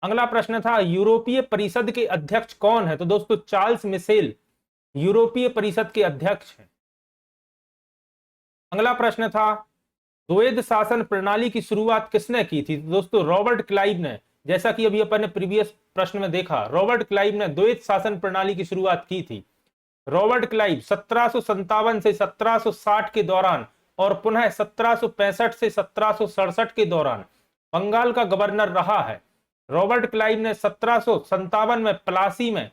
अगला प्रश्न था यूरोपीय परिषद के अध्यक्ष कौन है? तो दोस्तों चार्ल्स मिशेल यूरोपीय परिषद के अध्यक्ष हैं। अगला प्रश्न था द्वैध शासन प्रणाली की शुरुआत किसने की थी? तो दोस्तों रॉबर्ट क्लाइव ने। जैसा कि अभी अपन ने प्रीवियस प्रश्न में देखा, रॉबर्ट क्लाइव ने द्वैध शासन प्रणाली की शुरुआत की थी। रॉबर्ट क्लाइव 1757 से 1760 के दौरान और पुनः 1765 से 1767 के दौरान बंगाल का गवर्नर रहा है। रॉबर्ट क्लाइव ने 1757 में प्लासी में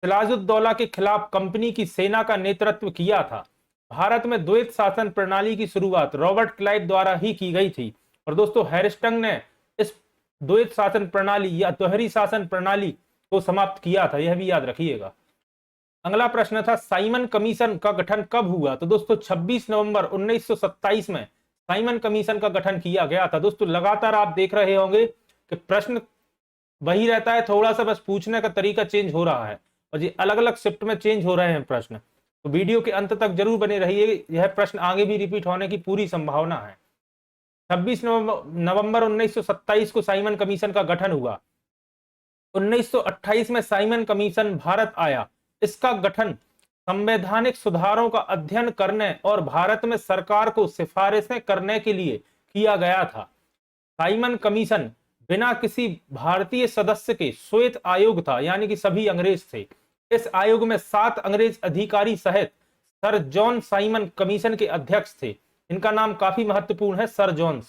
सिराजुद्दौला के खिलाफ कंपनी की सेना का नेतृत्व किया था। भारत में द्वैध शासन प्रणाली की शुरुआत रॉबर्ट क्लाइव द्वारा ही की गई थी और दोस्तों हैरिस्टन ने इस द्वैध शासन प्रणाली या दोहरी शासन प्रणाली को समाप्त किया था, यह भी याद रखिएगा। अगला प्रश्न था साइमन कमीशन का गठन कब हुआ? तो दोस्तों 26 नवंबर 1927 में साइमन कमीशन का गठन किया गया था। दोस्तों लगातार आप देख रहे होंगे कि प्रश्न वही रहता है, थोड़ा सा बस पूछने का तरीका चेंज हो रहा है। और ये अलग अलग शिफ्ट में चेंज हो रहे हैं प्रश्न, तो वीडियो के अंत तक जरूर बने रहिए, यह प्रश्न आगे भी रिपीट होने की पूरी संभावना है। 26 नवंबर 1927 को साइमन कमीशन का गठन हुआ। 1928 में साइमन कमीशन भारत आया। इसका गठन संवैधानिक सुधारों का अध्ययन करने और भारत में सरकार को सिफारिशें करने के लिए किया गया था। साइमन कमीशन बिना किसी भारतीय सदस्य के श्वेत आयोग था, यानी कि सभी अंग्रेज थे। इस आयोग में 7 अंग्रेज अधिकारी सहित सर जॉन साइमन कमीशन के अध्यक्ष थे। इनका नाम काफी महत्वपूर्ण है, सर जॉन्स।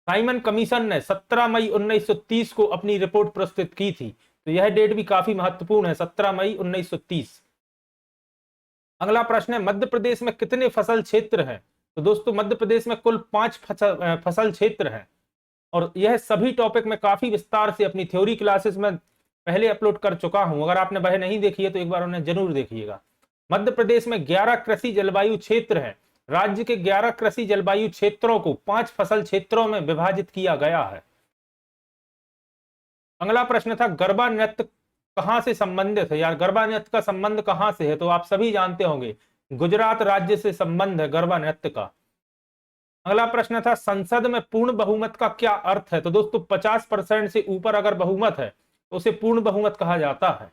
साइमन कमीशन ने 17 मई 1930 को अपनी रिपोर्ट प्रस्तुत की थी, तो यह डेट भी काफी महत्वपूर्ण है, 17 मई 1930। अगला प्रश्न है, मध्य प्रदेश में कितने फसल क्षेत्र हैं? तो दोस्तों मध्य प्रदेश में कुल 5 फसल क्षेत्र हैं, और यह सभी टॉपिक में काफी विस्तार से अपनी थ्योरी क्लासेस में पहले अपलोड कर चुका हूं। अगर आपने वह नहीं देखी है तो एक बार उन्हें जरूर देखिएगा। मध्य प्रदेश में 11 कृषि जलवायु क्षेत्र हैं। राज्य के 11 कृषि जलवायु क्षेत्रों को 5 फसल क्षेत्रों में विभाजित किया गया है। अगला प्रश्न था, गरबा नृत्य कहां से संबंधित है? यार गरबा नृत्य का संबंध कहां से है? तो आप सभी जानते होंगे, गुजरात राज्य से संबंध है गरबा नृत्य का। अगला प्रश्न था, संसद में पूर्ण बहुमत का क्या अर्थ है? तो दोस्तों 50% से ऊपर अगर बहुमत है तो उसे पूर्ण बहुमत कहा जाता है।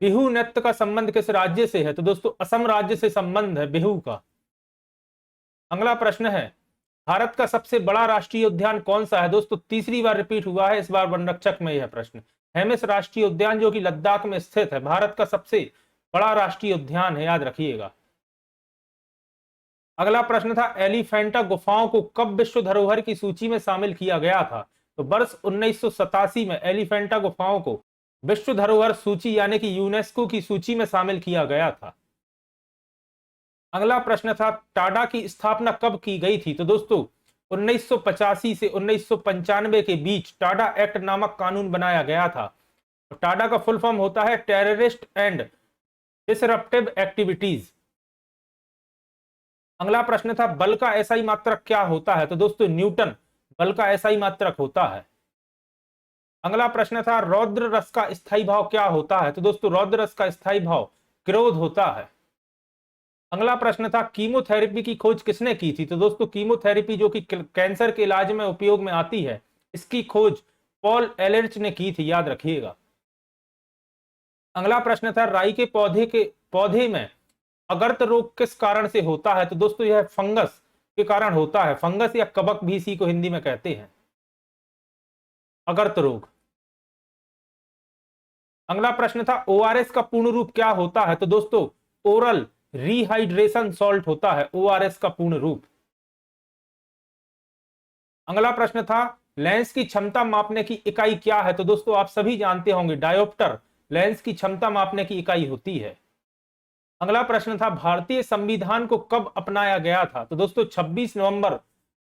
बिहू नृत्य का संबंध किस राज्य से है? तो दोस्तों असम राज्य से संबंध है बिहू का। अगला प्रश्न है, भारत का सबसे बड़ा राष्ट्रीय उद्यान कौन सा है? दोस्तों तीसरी बार रिपीट हुआ है इस बार वनरक्षक में यह प्रश्न। हेमिस राष्ट्रीय उद्यान जो कि लद्दाख में स्थित है, भारत का सबसे बड़ा राष्ट्रीय उद्यान है, याद रखिएगा। अगला प्रश्न था, एलिफेंटा गुफाओं को कब विश्व धरोहर की सूची में शामिल किया गया था? तो वर्ष 1987 में एलिफेंटा गुफाओं को विश्व धरोहर सूची यानी कि यूनेस्को की सूची में शामिल किया गया था। अगला प्रश्न था, टाडा की स्थापना कब की गई थी? तो दोस्तों 1985 से 1995 के बीच टाडा एक्ट नामक कानून बनाया गया था। टाडा का फुल फॉर्म होता है टेररिस्ट एंड डिसरप्टिव एक्टिविटीज। अगला प्रश्न था, बल का एसआई मात्रक क्या होता है? तो दोस्तों न्यूटन बल का एसआई मात्रक होता है। अगला प्रश्न था, रौद्र रस का स्थायी भाव क्या होता है? तो दोस्तों रौद्र रस का स्थायी भाव क्रोध होता है। अगला प्रश्न था, कीमोथेरेपी की खोज किसने की थी? तो दोस्तों कीमोथेरेपी जो कि कैंसर के इलाज में उपयोग में आती है, इसकी खोज पॉल एलर्च ने की थी, याद रखिएगा। अगला प्रश्न था, राई के पौधे में अगर्त रोग किस कारण से होता है? तो दोस्तों यह फंगस के कारण होता है। फंगस या कवक भी इसी को हिंदी में कहते हैं, अगर्त रोग। अगला प्रश्न था, ओआरएस का पूर्ण रूप क्या होता है? तो दोस्तों ओरल रिहाइड्रेशन सॉल्ट होता है ओआरएस का पूर्ण रूप। अगला प्रश्न था, लेंस की क्षमता मापने की इकाई क्या है? तो दोस्तों आप सभी जानते होंगे, डायोप्टर लेंस की क्षमता मापने की इकाई होती है। अगला प्रश्न था, भारतीय संविधान को कब अपनाया गया था? तो दोस्तों 26 नवंबर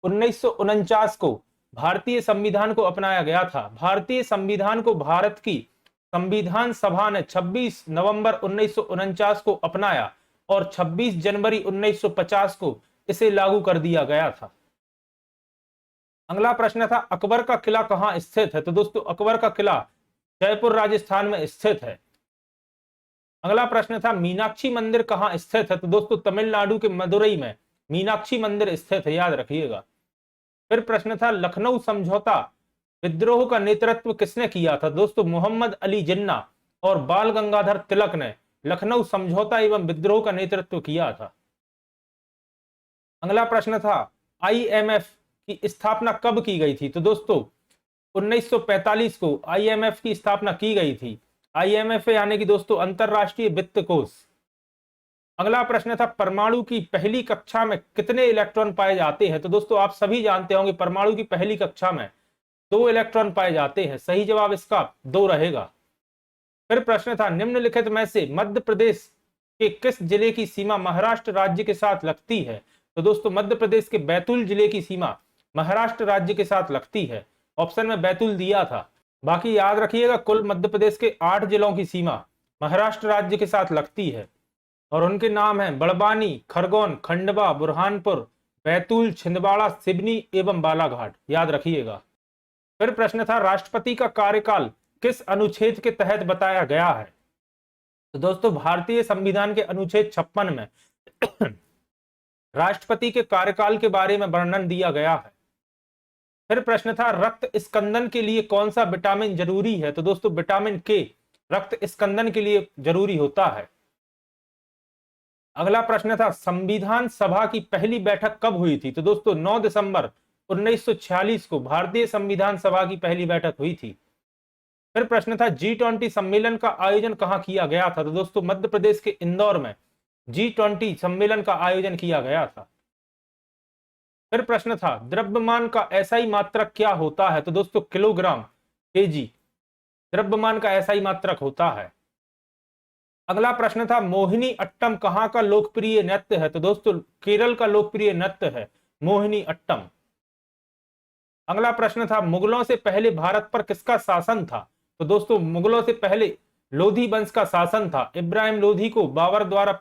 1949 को भारतीय संविधान को अपनाया गया था। भारतीय संविधान को भारत की संविधान सभा ने 26 नवंबर 1949 को अपनाया और 26 जनवरी 1950 को इसे लागू कर दिया गया था। अगला प्रश्न था, अकबर का किला कहां स्थित है? तो दोस्तों अकबर का किला जयपुर राजस्थान में स्थित है। अगला प्रश्न था, मीनाक्षी मंदिर कहां स्थित है? तो दोस्तों तमिलनाडु के मदुरई में मीनाक्षी मंदिर स्थित है, याद रखिएगा। फिर प्रश्न था, लखनऊ समझौता विद्रोह का नेतृत्व किसने किया था? दोस्तों मोहम्मद अली जिन्ना और बाल गंगाधर तिलक ने लखनऊ समझौता एवं विद्रोह का नेतृत्व किया था। अगला प्रश्न था, आईएमएफ की स्थापना कब की गई थी? तो दोस्तों 1945 को आईएमएफ की स्थापना की गई थी। आईएमएफ यानी कि दोस्तों अंतरराष्ट्रीय वित्त कोष। अगला प्रश्न था, परमाणु की पहली कक्षा में कितने इलेक्ट्रॉन पाए जाते हैं? तो दोस्तों आप सभी जानते होंगे, परमाणु की पहली कक्षा में 2 इलेक्ट्रॉन पाए जाते हैं। सही जवाब इसका 2 रहेगा। फिर प्रश्न था, निम्नलिखित में से मध्य प्रदेश के किस जिले की सीमा महाराष्ट्र राज्य के साथ लगती है? तो दोस्तों मध्य प्रदेश के बैतूल जिले की सीमा महाराष्ट्र राज्य के साथ लगती है। ऑप्शन में बैतूल दिया था, बाकी याद रखिएगा कुल मध्य प्रदेश के 8 जिलों की सीमा महाराष्ट्र राज्य के साथ लगती है और उनके नाम हैं बड़वानी, खरगोन, खंडवा, बुरहानपुर, बैतूल, छिंदवाड़ा, सिवनी एवं बालाघाट, याद रखिएगा। फिर प्रश्न था, राष्ट्रपति का कार्यकाल किस अनुच्छेद के तहत बताया गया है? तो दोस्तों भारतीय संविधान के अनुच्छेद 56 में राष्ट्रपति के कार्यकाल के बारे में वर्णन दिया गया है। फिर प्रश्न था रक्त स्कंदन के लिए कौन सा विटामिन जरूरी है? तो दोस्तों विटामिन के रक्त स्कंदन के लिए जरूरी होता है। अगला प्रश्न था संविधान सभा की पहली बैठक कब हुई थी? तो दोस्तों 9 दिसंबर 1946 को भारतीय संविधान सभा की पहली बैठक हुई थी। फिर प्रश्न था G20 सम्मेलन का आयोजन कहां किया गया था? तो दोस्तों मध्य प्रदेश के इंदौर में G20 सम्मेलन का आयोजन किया गया था। फिर प्रश्न था द्रव्यमान का एसआई मात्रक क्या होता है? तो दोस्तों किलोग्राम केजी द्रव्यमान का एसआई मात्रक होता है। अगला प्रश्न था मोहिनी अट्टम कहां का लोकप्रिय नृत्य है? तो दोस्तों केरल का लोकप्रिय नृत्य है मोहिनी अट्टम। अगला प्रश्न था मुगलों से पहले भारत पर किसका शासन था? तो दोस्तों मुगलों से पहले लोधी वंश का शासन था। इब्राहिम लोधी को बाबर द्वारा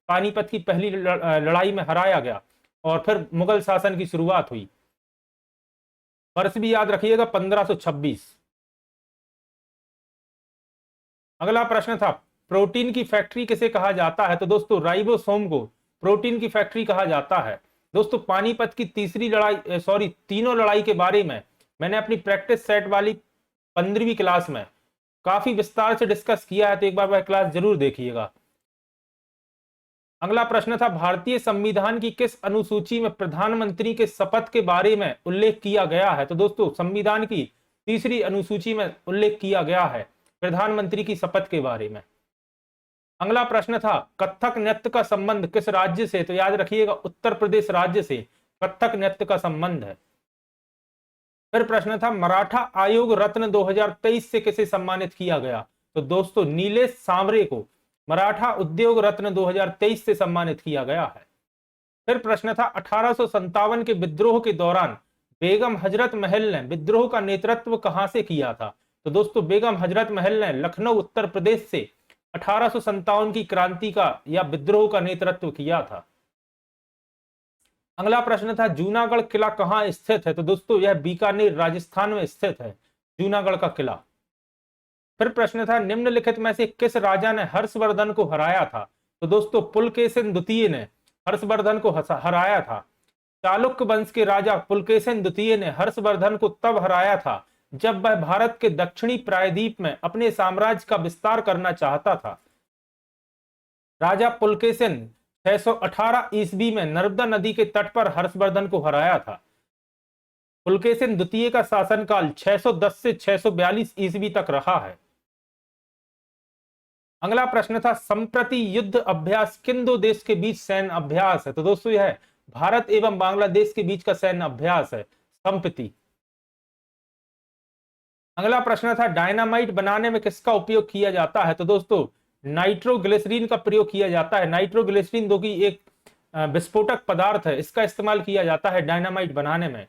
पानीपत की पहली लड़ाई में हराया गया और फिर मुगल शासन की शुरुआत हुई। वर्ष भी याद रखिएगा 1526। अगला प्रश्न था प्रोटीन की फैक्ट्री किसे कहा जाता है? तो दोस्तों राइबोसोम को प्रोटीन की फैक्ट्री कहा जाता है। दोस्तों पानीपत की तीनों लड़ाई के बारे में मैंने अपनी प्रैक्टिस सेट वाली 15वीं क्लास में काफी विस्तार से डिस्कस किया है, तो एक बार वह क्लास जरूर देखिएगा। अगला प्रश्न था भारतीय संविधान की किस अनुसूची में प्रधानमंत्री के शपथ के बारे में उल्लेख किया गया है? तो दोस्तों संविधान की 3री अनुसूची में उल्लेख किया गया है प्रधानमंत्री की शपथ के बारे में। अगला प्रश्न था कथक नृत्य का संबंध किस राज्य से? तो याद रखिएगा उत्तर प्रदेश राज्य से कथक नृत्य का संबंध है। फिर प्रश्न था मराठा आयोग रत्न 2023 से किसे सम्मानित किया गया? तो दोस्तों नीलेश सांवरे को मराठा उद्योग रत्न 2023 से सम्मानित किया गया है। फिर प्रश्न था 1857 के विद्रोह के दौरान बेगम हजरत महल ने विद्रोह का नेतृत्व कहां से किया था? तो दोस्तों बेगम हजरत महल ने लखनऊ उत्तर प्रदेश से 1857 की क्रांति का या विद्रोह का नेतृत्व किया था। अगला प्रश्न था जूनागढ़ किला कहां स्थित है? तो दोस्तों यह बीकानेर राजस्थान में स्थित है जूनागढ़ का किला। फिर प्रश्न था निम्नलिखित में से किस राजा ने हर्षवर्धन को हराया था? तो दोस्तों पुलकेशिन द्वितीय ने हर्षवर्धन को हराया था। चालुक्य वंश के राजा पुलकेशिन द्वितीय ने हर्षवर्धन को तब हराया था जब वह भारत के दक्षिणी प्रायद्वीप में अपने साम्राज्य का विस्तार करना चाहता था। राजा पुलकेशिन 618 ईस्वी में नर्मदा नदी के तट पर हर्षवर्धन को हराया था। पुलकेशिन द्वितीय का शासनकाल 610 से 642 ईस्वी तक रहा है। अगला प्रश्न था संप्रति युद्ध अभ्यास किन दो देश के बीच सैन्य अभ्यास है? तो दोस्तों यह भारत एवं बांग्लादेश के बीच का सैन्य अभ्यास है संप्रति। अगला प्रश्न था डायनामाइट बनाने में किसका उपयोग किया जाता है? तो दोस्तों नाइट्रोग्लिसरीन का प्रयोग किया जाता है। नाइट्रोग्लिसरीन जो कि एक विस्फोटक पदार्थ है, इसका इस्तेमाल किया जाता है डायनामाइट बनाने में।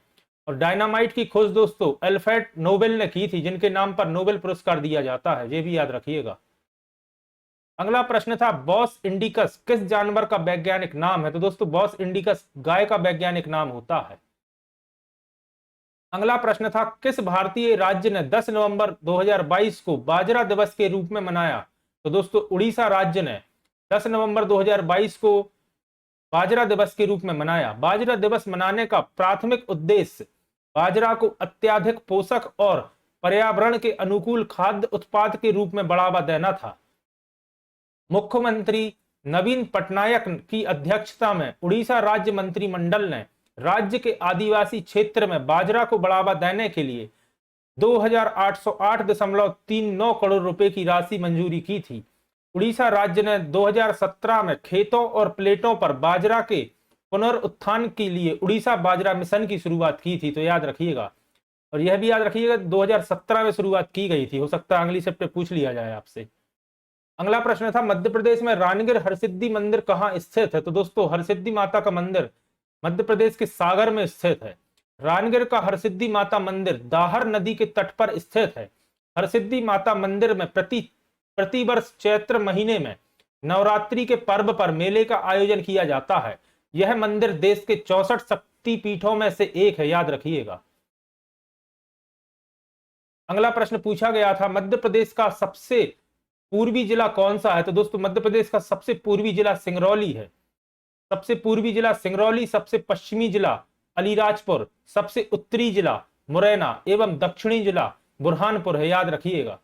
और डायनामाइट की खोज दोस्तों अल्फ्रेड नोबेल ने की थी, जिनके नाम पर नोबेल पुरस्कार दिया जाता है, ये भी याद रखिएगा। अगला प्रश्न था बॉस इंडिकस किस जानवर का वैज्ञानिक नाम है? तो दोस्तों बॉस इंडिकस गाय का वैज्ञानिक नाम होता है। अगला प्रश्न था किस भारतीय राज्य ने 10 नवंबर 2022 को बाजरा दिवस के रूप में मनाया? तो दोस्तों उड़ीसा राज्य ने 10 नवंबर 2022 को बाजरा दिवस के रूप में मनाया। बाजरा दिवस मनाने का प्राथमिक उद्देश्य बाजरा को अत्यधिक पोषक और पर्यावरण के अनुकूल खाद्य उत्पाद के रूप में बढ़ावा देना था। मुख्यमंत्री नवीन पटनायक की अध्यक्षता में उड़ीसा राज्य मंत्रिमंडल ने राज्य के आदिवासी क्षेत्र में बाजरा को बढ़ावा देने के लिए 2808.39 करोड़ रुपए की राशि मंजूरी की थी। उड़ीसा राज्य ने 2017 में खेतों और प्लेटों पर बाजरा के पुनरुत्थान के लिए उड़ीसा बाजरा मिशन की शुरुआत की थी, तो याद रखिएगा। और यह भी याद रखिएगा 2017 में शुरुआत की गई थी, हो सकता है अगली शिफ्ट में पूछ लिया जाए आपसे। अगला प्रश्न था मध्य प्रदेश में रानगिर हरसिद्धि मंदिर कहां स्थित है? तो दोस्तों हरसिद्धि माता का मंदिर मध्य प्रदेश के सागर में स्थित है। रानगिर का हरसिद्धि माता मंदिर दाहर नदी के तट पर स्थित है। हरसिद्धि माता मंदिर में प्रतिवर्ष चैत्र महीने में नवरात्रि के पर्व पर मेले का आयोजन किया जाता है। यह मंदिर देश के 64 शक्ति पीठों में से एक है, याद रखिएगा। अगला प्रश्न पूछा गया था, मध्य प्रदेश का सबसे पूर्वी जिला कौन सा है? तो दोस्तों मध्य प्रदेश का सबसे पूर्वी जिला सिंगरौली है। सबसे पूर्वी जिला सिंगरौली, सबसे पश्चिमी जिला अलीराजपुर, सबसे उत्तरी जिला मुरैना एवं दक्षिणी जिला बुरहानपुर है, याद रखिएगा।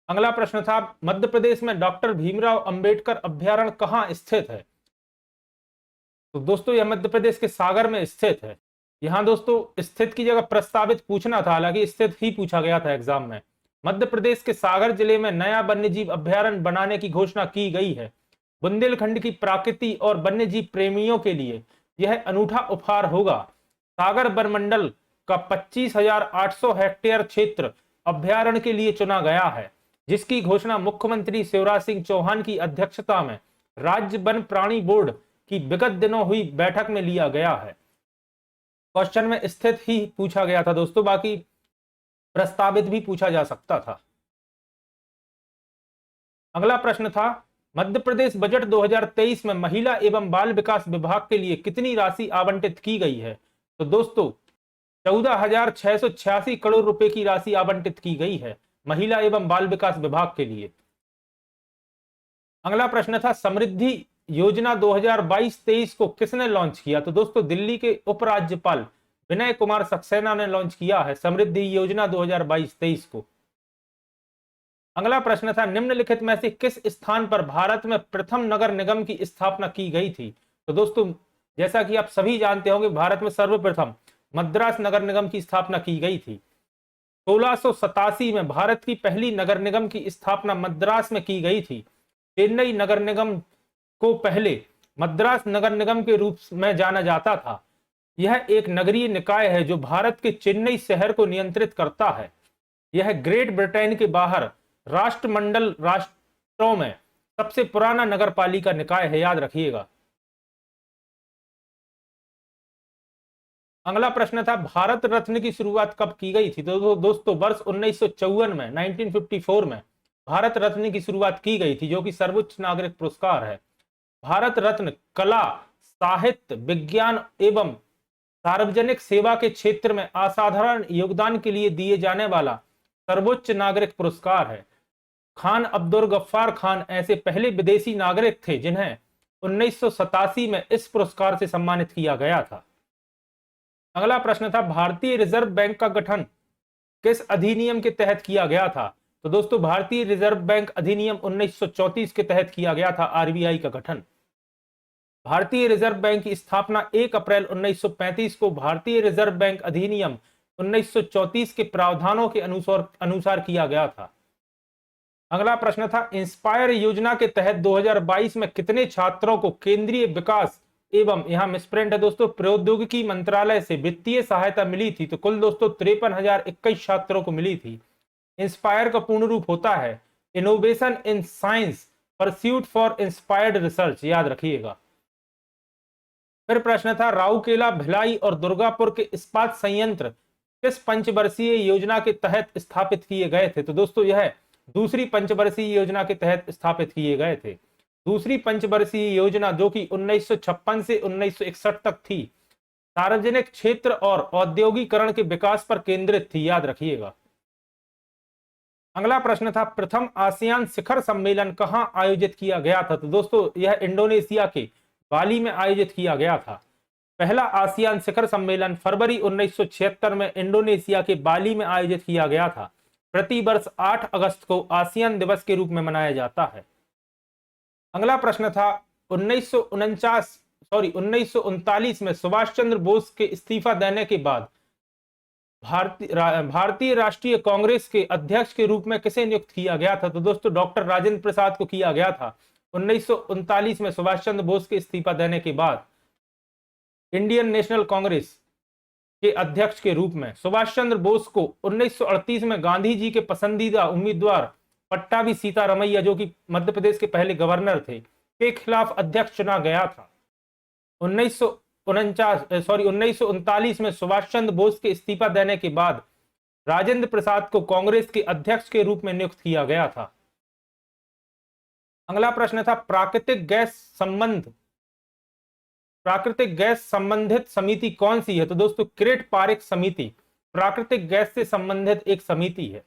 अगला प्रश्न था, मध्य प्रदेश में डॉक्टर भीमराव अंबेडकर अभ्यारण्य कहां स्थित है? तो दोस्तों यह मध्य प्रदेश के सागर में स्थित है। यहां दोस्तों स्थित की जगह प्रस्तावित पूछना था, हालांकि स्थित ही पूछा गया था एग्जाम में। मध्य प्रदेश के सागर जिले में नया वन्यजीव अभ्यारण्य बनाने की घोषणा की गई है। बुंदेलखंड की प्रकृति और वन्यजीव प्रेमियों के लिए यह अनूठा उपहार होगा। सागर वनमंडल का 25,800 हेक्टेयर क्षेत्र अभ्यारण्य के लिए चुना गया है, जिसकी घोषणा मुख्यमंत्री शिवराज सिंह चौहान की अध्यक्षता में राज्य वन प्राणी बोर्ड की विगत दिनों हुई बैठक में लिया गया है। क्वेश्चन में स्थित ही पूछा गया था दोस्तों, बाकी प्रस्तावित भी पूछा जा सकता था। अगला प्रश्न था, मध्य प्रदेश बजट 2023 में महिला एवं बाल विकास विभाग के लिए कितनी राशि आवंटित की गई है? तो दोस्तों 14,686 करोड़ रुपए की राशि आवंटित की गई है महिला एवं बाल विकास विभाग के लिए। अगला प्रश्न था, समृद्धि योजना 2022-23 को किसने लॉन्च किया? तो दोस्तों दिल्ली के उपराज्यपाल विनय कुमार सक्सेना ने लॉन्च किया है समृद्धि योजना 2022-23 को। अगला प्रश्न था, निम्नलिखित में से किस स्थान पर भारत में प्रथम नगर निगम की स्थापना की गई थी? तो दोस्तों जैसा कि आप सभी जानते होंगे, भारत में सर्वप्रथम मद्रास नगर निगम की स्थापना की गई थी। 1687 में भारत की पहली नगर निगम की स्थापना मद्रास में की गई थी। चेन्नई नगर निगम को पहले मद्रास नगर निगम के रूप में जाना जाता था। यह एक नगरीय निकाय है जो भारत के चेन्नई शहर को नियंत्रित करता है। यह ग्रेट ब्रिटेन के बाहर राष्ट्रमंडल राष्ट्रों में सबसे पुराना नगरपालिका निकाय है, याद रखिएगा। अगला प्रश्न था, भारत रत्न की शुरुआत कब की गई थी? तो दोस्तों वर्ष 1954 में 1954 में भारत रत्न की शुरुआत की गई थी, जो कि सर्वोच्च नागरिक पुरस्कार है। भारत रत्न कला, साहित्य, विज्ञान एवं सार्वजनिक सेवा के क्षेत्र में असाधारण योगदान के लिए दिए जाने वाला सर्वोच्च नागरिक पुरस्कार है। खान अब्दुल गफ्फार खान ऐसे पहले विदेशी नागरिक थे जिन्हें 1987 में इस पुरस्कार से सम्मानित किया गया था। अगला प्रश्न था, भारतीय रिजर्व बैंक का गठन किस अधिनियम के तहत किया गया था? तो दोस्तों भारतीय रिजर्व बैंक अधिनियम 1934 के तहत किया गया था आरबीआई का गठन। भारतीय रिजर्व बैंक की स्थापना 1 अप्रैल 1935 को भारतीय रिजर्व बैंक अधिनियम 1934 के प्रावधानों के अनुसार किया गया था। अगला प्रश्न था, इंस्पायर योजना के तहत 2022 में कितने छात्रों को केंद्रीय विकास एवं यहां मिसप्रिंट है दोस्तों प्रौद्योगिकी मंत्रालय से वित्तीय सहायता मिली थी? तो कुल दोस्तों 53,021 छात्रों को मिली थी। इंस्पायर का पूर्ण रूप होता है innovation in science pursuit for inspired research, याद रखिएगा। फिर प्रश्न था, राउरकेला, भिलाई और दुर्गापुर के इस्पात संयंत्र किस पंचवर्षीय योजना के तहत स्थापित किए गए थे? तो दोस्तों यह दूसरी पंचवर्षीय योजना के तहत स्थापित किए गए थे। दूसरी पंचवर्षीय योजना जो कि 1956 से 1961 तक थी, सार्वजनिक क्षेत्र और औद्योगिकरण के विकास पर केंद्रित थी, याद रखिएगा। अगला प्रश्न था, प्रथम आसियान शिखर सम्मेलन कहां आयोजित किया गया था? तो दोस्तों यह इंडोनेशिया के बाली में आयोजित किया गया था। पहला आसियान शिखर सम्मेलन फरवरी 1976 में इंडोनेशिया के बाली में आयोजित किया गया था। प्रति वर्ष 8 अगस्त को आसियान दिवस के रूप में मनाया जाता है। अगला प्रश्न था, 1939 में सुभाष चंद्र बोस के इस्तीफा देने के बाद भारतीय राष्ट्रीय कांग्रेस के अध्यक्ष के रूप में किसे नियुक्त किया गया था? तो दोस्तों डॉक्टर राजेंद्र प्रसाद को किया गया था। 1939 में सुभाष चंद्र बोस के इस्तीफा देने के बाद इंडियन नेशनल कांग्रेस के अध्यक्ष के रूप में सुभाष चंद्र बोस को 1938 में गांधी जी के पसंदीदा उम्मीदवार पट्टाभी सीतारमैया, जो कि मध्य प्रदेश के पहले गवर्नर थे, के खिलाफ अध्यक्ष चुना गया था। 1939 में सुभाष चंद्र बोस के इस्तीफा देने के बाद राजेंद्र प्रसाद को कांग्रेस के अध्यक्ष के रूप में नियुक्त किया गया था। अगला प्रश्न था, प्राकृतिक गैस संबंधित समिति कौन सी है? तो दोस्तों किरेट पारेख समिति प्राकृतिक गैस से संबंधित एक समिति है।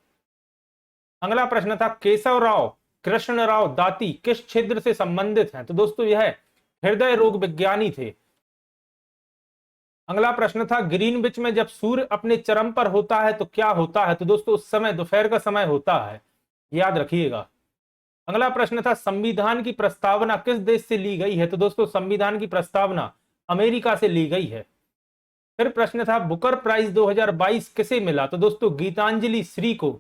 अगला प्रश्न था केशव राव कृष्णराव दाती किस क्षेत्र से संबंधित हैं? तो दोस्तों यह हृदय रोग विज्ञानी थे। अगला प्रश्न था ग्रीनविच में जब सूर्य अपने चरम पर होता है तो क्या होता है? तो दोस्तों उस समय दोपहर का समय होता है, याद रखिएगा। अगला प्रश्न था संविधान की प्रस्तावना किस देश से ली गई है? तो दोस्तों संविधान की प्रस्तावना अमेरिका से ली गई है। फिर प्रश्न था बुकर प्राइज 2022 किसे मिला? तो दोस्तों गीतांजलि श्री को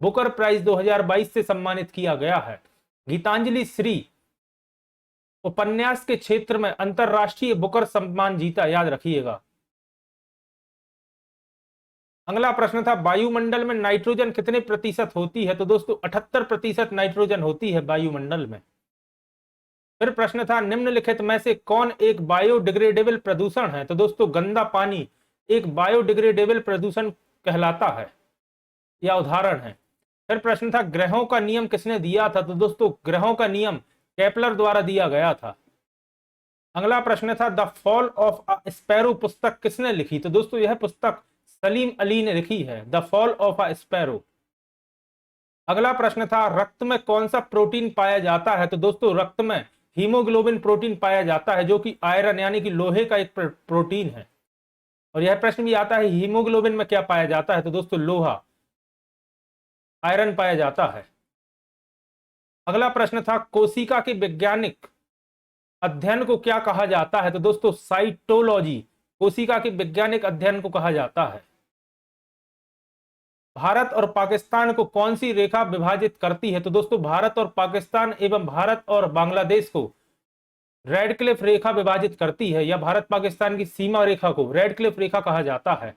बुकर प्राइज 2022 से सम्मानित किया गया है। गीतांजलि श्री उपन्यास के क्षेत्र में अंतरराष्ट्रीय बुकर सम्मान जीता, याद रखिएगा। अगला प्रश्न था वायुमंडल में नाइट्रोजन कितने प्रतिशत होती है? तो दोस्तों 78% नाइट्रोजन होती है वायुमंडल में। फिर प्रश्न था निम्नलिखित में से कौन एक बायोडिग्रेडेबल प्रदूषण है? तो दोस्तों गंदा पानी एक बायोडिग्रेडेबल प्रदूषण कहलाता है या उदाहरण है। फिर प्रश्न था ग्रहों का नियम किसने दिया था? तो दोस्तों ग्रहों का नियम केपलर द्वारा दिया गया था। अगला प्रश्न था the fall of a sparrow पुस्तक किसने लिखी? तो दोस्तों यह पुस्तक सलीम अली ने लिखी है, the fall of a sparrow. अगला प्रश्न था रक्त में कौन सा प्रोटीन पाया जाता है? तो दोस्तों रक्त में हीमोग्लोबिन प्रोटीन पाया जाता है जो कि आयरन यानी कि लोहे का एक प्रोटीन है। और यह प्रश्न भी आता है हीमोग्लोबिन में क्या पाया जाता है? तो दोस्तों लोहा, आयरन पाया जाता है। अगला प्रश्न था कोशिका के वैज्ञानिक अध्ययन को क्या कहा जाता है? तो दोस्तों साइटोलॉजी कोशिका के वैज्ञानिक अध्ययन को कहा जाता है। भारत और पाकिस्तान को कौन सी रेखा विभाजित करती है? तो दोस्तों भारत और पाकिस्तान एवं भारत और बांग्लादेश को रेडक्लिफ रेखा विभाजित करती है, या भारत पाकिस्तान की सीमा रेखा को रेडक्लिफ रेखा कहा जाता है।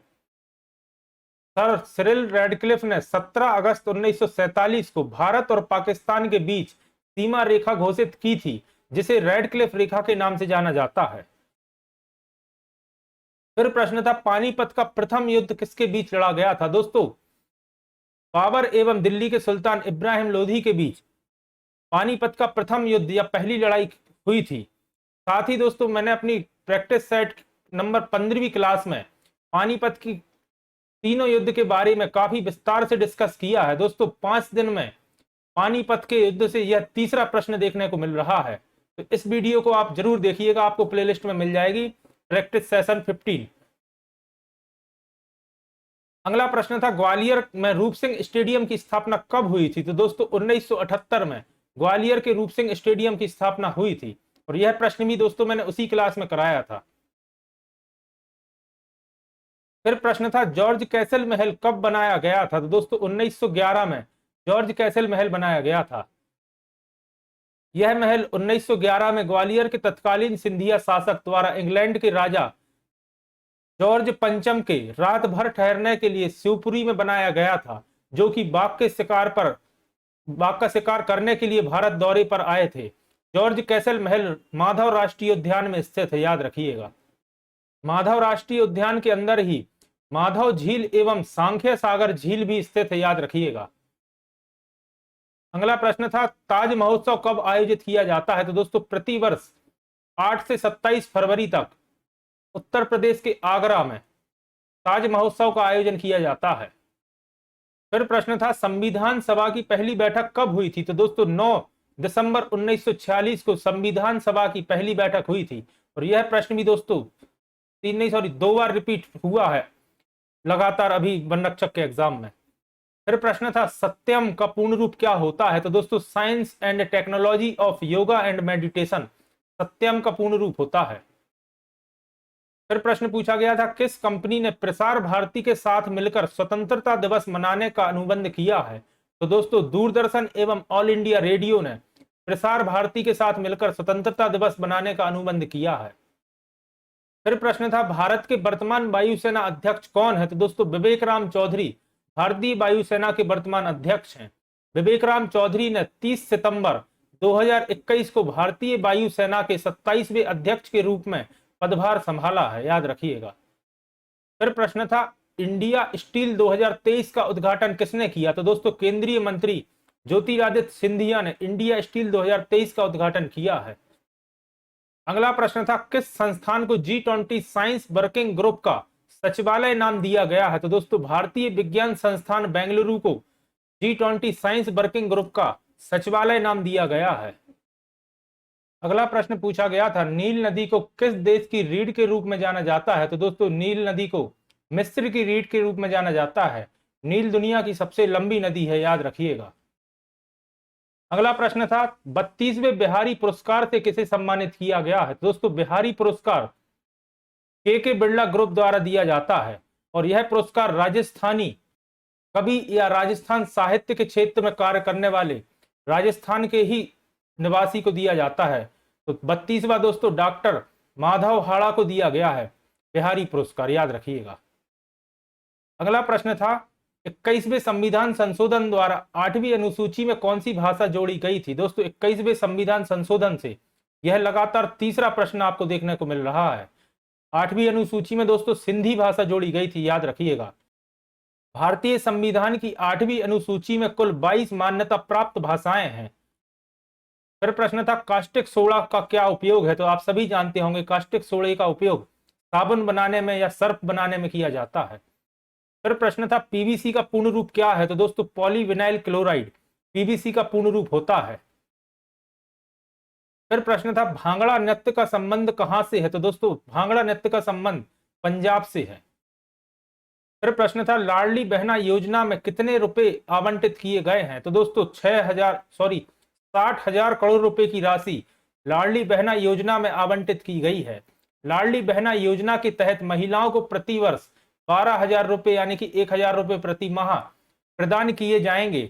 सर सिरिल रेडक्लिफ ने 17 अगस्त 1947 को भारत और पाकिस्तान के बीच सीमा रेखा घोषित की थी जिसे रेडक्लिफ रेखा के नाम से जाना जाता है। फिर प्रश्न था पानीपत का प्रथम युद्ध किसके बीच लड़ा गया था? दोस्तों बाबर एवं दिल्ली के सुल्तान इब्राहिम लोधी के बीच पानीपत का प्रथम युद्ध या पहली लड़ाई हुई थी। साथ ही दोस्तों मैंने अपनी प्रैक्टिस सेट नंबर 15वीं क्लास में पानीपत की तीनों युद्ध के बारे में काफी विस्तार से डिस्कस किया है। दोस्तों 5 दिन में पानीपत के युद्ध से यह तीसरा प्रश्न देखने को मिल रहा है, तो इस वीडियो को आप जरूर देखिएगा, आपको प्लेलिस्ट में मिल जाएगी प्रैक्टिस सेशन 15। अगला प्रश्न था ग्वालियर में रूप सिंह स्टेडियम की स्थापना कब हुई थी? तो दोस्तों 1978 में ग्वालियर के रूप सिंह स्टेडियम की स्थापना हुई थी, और यह प्रश्न भी दोस्तों मैंने उसी क्लास में कराया था। फिर प्रश्न था जॉर्ज कैसल महल कब बनाया गया था? तो दोस्तों 1911 में जॉर्ज कैसल महल बनाया गया था। यह महल 1911 में ग्वालियर के तत्कालीन सिंधिया शासक द्वारा इंग्लैंड के राजा जॉर्ज पंचम के रात भर ठहरने के लिए शिवपुरी में बनाया गया था, जो कि बाघ का शिकार करने के लिए भारत दौरे पर आए थे। जॉर्ज कैसल महल माधव राष्ट्रीय उद्यान में स्थित है, याद रखिएगा। माधव राष्ट्रीय उद्यान के अंदर ही माधव झील एवं सांख्य सागर झील भी स्थित है, याद रखिएगा। अगला प्रश्न था ताज महोत्सव कब आयोजित किया जाता है? तो दोस्तों प्रतिवर्ष 8 से 27 फरवरी तक उत्तर प्रदेश के आगरा में ताज महोत्सव का आयोजन किया जाता है। फिर प्रश्न था संविधान सभा की पहली बैठक कब हुई थी? तो दोस्तों 9 दिसंबर 1946 को संविधान सभा की पहली बैठक हुई थी, और यह प्रश्न भी दोस्तों 2 बार रिपीट हुआ है लगातार अभी बनरक्षक के एग्जाम में। फिर प्रश्न था सत्यम का पूर्ण रूप क्या होता है? तो दोस्तों science and technology of yoga and meditation Satyam का पूर्ण रूप होता है। फिर प्रश्न पूछा गया था किस कंपनी ने प्रसार भारती के साथ मिलकर स्वतंत्रता दिवस मनाने का अनुबंध किया है? तो दोस्तों दूरदर्शन एवं ऑल इंडिया रेडियो ने प्रसार भारती के साथ मिलकर स्वतंत्रता दिवस मनाने का अनुबंध किया है। फिर प्रश्न था भारत के वर्तमान वायुसेना अध्यक्ष कौन है? तो दोस्तों विवेक राम चौधरी भारतीय वायुसेना के वर्तमान अध्यक्ष हैं। विवेक राम चौधरी ने 30 सितंबर 2021 को भारतीय वायुसेना के 27वें अध्यक्ष के रूप में पदभार संभाला है, याद रखिएगा। फिर प्रश्न था इंडिया स्टील 2023 का उद्घाटन किसने किया? तो दोस्तों केंद्रीय मंत्री ज्योतिरादित्य सिंधिया ने इंडिया स्टील 2023 का उद्घाटन किया है। अगला प्रश्न था किस संस्थान को G20 साइंस वर्किंग ग्रुप का सचिवालय नाम दिया गया है? तो दोस्तों भारतीय विज्ञान संस्थान बेंगलुरु को G20 साइंस वर्किंग ग्रुप का सचिवालय नाम दिया गया है। अगला प्रश्न पूछा गया था, नील नदी को किस देश की रीढ़ के रूप में जाना जाता है? तो दोस्तों नील नदी को मिस्र की रीढ़ के रूप में जाना जाता है। नील दुनिया की सबसे लंबी नदी है, याद रखिएगा। अगला प्रश्न था, 32वें बिहारी पुरस्कार से किसे सम्मानित किया गया है? दोस्तों बिहारी पुरस्कार के बिरला ग्रुप द्वारा दिया जाता है और यह पुरस्कार राजस्थानी कवि या राजस्थान साहित्य के क्षेत्र में कार्य करने वाले राजस्थान के ही निवासी को दिया जाता है। तो 32वां दोस्तों डॉक्टर माधव हाड़ा को दिया गया है बिहारी पुरस्कार, याद रखिएगा। अगला प्रश्न था, 21वें संविधान संशोधन द्वारा 8वीं अनुसूची में कौन सी भाषा जोड़ी गई थी? दोस्तों 21वें संविधान संशोधन से यह लगातार तीसरा प्रश्न आपको देखने को मिल रहा है। 8वीं अनुसूची में दोस्तों सिंधी भाषा जोड़ी गई थी, याद रखिएगा। भारतीय संविधान की 8वीं अनुसूची में कुल 22 मान्यता प्राप्त भाषाएं हैं। फिर प्रश्न था, कास्टिक सोडा का क्या उपयोग है? तो आप सभी जानते होंगे कास्टिक सोडे का उपयोग साबुन बनाने में या सर्फ बनाने में किया जाता है। फिर प्रश्न था, पीवीसी का पूर्ण रूप क्या है? तो दोस्तों पॉलीविनाइल क्लोराइड पीवीसी का पूर्ण रूप होता है। फिर प्रश्न था, भांगड़ा नृत्य का संबंध कहां से है? तो दोस्तों भांगड़ा नृत्य का संबंध पंजाब से है। फिर प्रश्न था, लाडली बहना योजना में कितने रुपए आवंटित किए गए हैं? तो दोस्तों 60,000 करोड़ रुपए की राशि लाडली बहना योजना में आवंटित की गई है। लाडली बहना योजना के तहत महिलाओं को प्रतिवर्ष 12,000 रुपए यानी कि 1,000 रुपए प्रति माह प्रदान किए जाएंगे।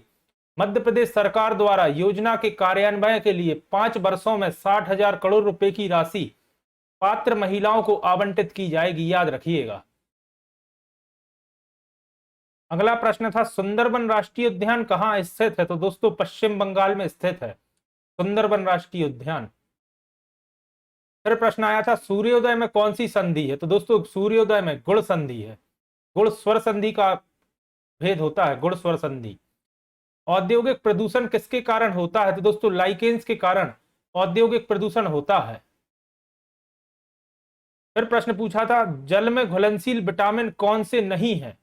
मध्य प्रदेश सरकार द्वारा योजना के कार्यान्वयन के लिए 5 वर्षों में 60,000 करोड़ रुपए की राशि पात्र महिलाओं को आवंटित की जाएगी, याद रखिएगा। अगला प्रश्न था, सुंदरबन राष्ट्रीय उद्यान कहाँ स्थित है? तो दोस्तों पश्चिम बंगाल में स्थित है सुंदरबन राष्ट्रीय उद्यान। फिर प्रश्न आया था, सूर्योदय में कौन सी संधि है? तो दोस्तों सूर्योदय में गुण संधि है। गुण स्वर संधि का भेद होता है, गुण स्वर संधि। औद्योगिक प्रदूषण किसके कारण होता है? तो दोस्तों लाइकेंस के कारण औद्योगिक प्रदूषण होता है। फिर प्रश्न पूछा था, जल में घुलनशील विटामिन कौन से नहीं है?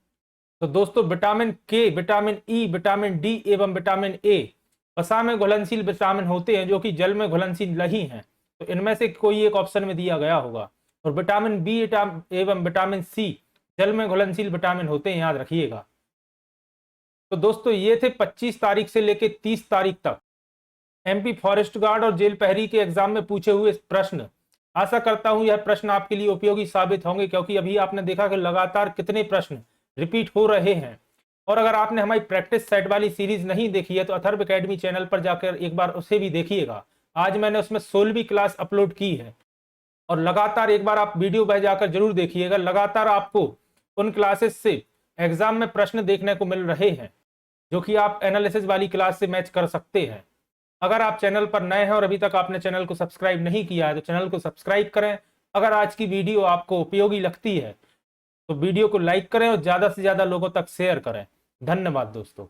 तो दोस्तों विटामिन के, विटामिन ई, विटामिन डी एवं विटामिन ए वसा में घुलनशील विटामिन होते हैं जो कि जल में घुलनशील नहीं है। तो इनमें से कोई एक ऑप्शन में दिया गया होगा। और विटामिन बी एवं विटामिन सी जल में घुलनशील विटामिन होते हैं, याद रखिएगा। तो दोस्तों ये थे 25 तारीख से लेकर 30 तारीख तक एमपी फॉरेस्ट गार्ड और जेल प्रहरी के एग्जाम में पूछे हुए प्रश्न। आशा करता हूं यह प्रश्न आपके लिए उपयोगी साबित होंगे, क्योंकि अभी आपने देखा कि लगातार कितने प्रश्न रिपीट हो रहे हैं। और अगर आपने हमारी प्रैक्टिस सेट वाली सीरीज नहीं देखी है तो अथर्व एकेडमी चैनल पर जाकर एक बार उसे भी देखिएगा। आज मैंने उसमें 16वीं क्लास अपलोड की है और लगातार एक बार आप वीडियो पर जाकर जरूर देखिएगा। लगातार आपको उन क्लासेस से एग्जाम में प्रश्न देखने को मिल रहे हैं जो कि आप एनालिसिस वाली क्लास से मैच कर सकते हैं। अगर आप चैनल पर नए हैं और अभी तक आपने चैनल को सब्सक्राइब नहीं किया है तो चैनल को सब्सक्राइब करें। अगर आज की वीडियो आपको उपयोगी लगती है तो वीडियो को लाइक करें और ज़्यादा से ज़्यादा लोगों तक शेयर करें। धन्यवाद दोस्तों।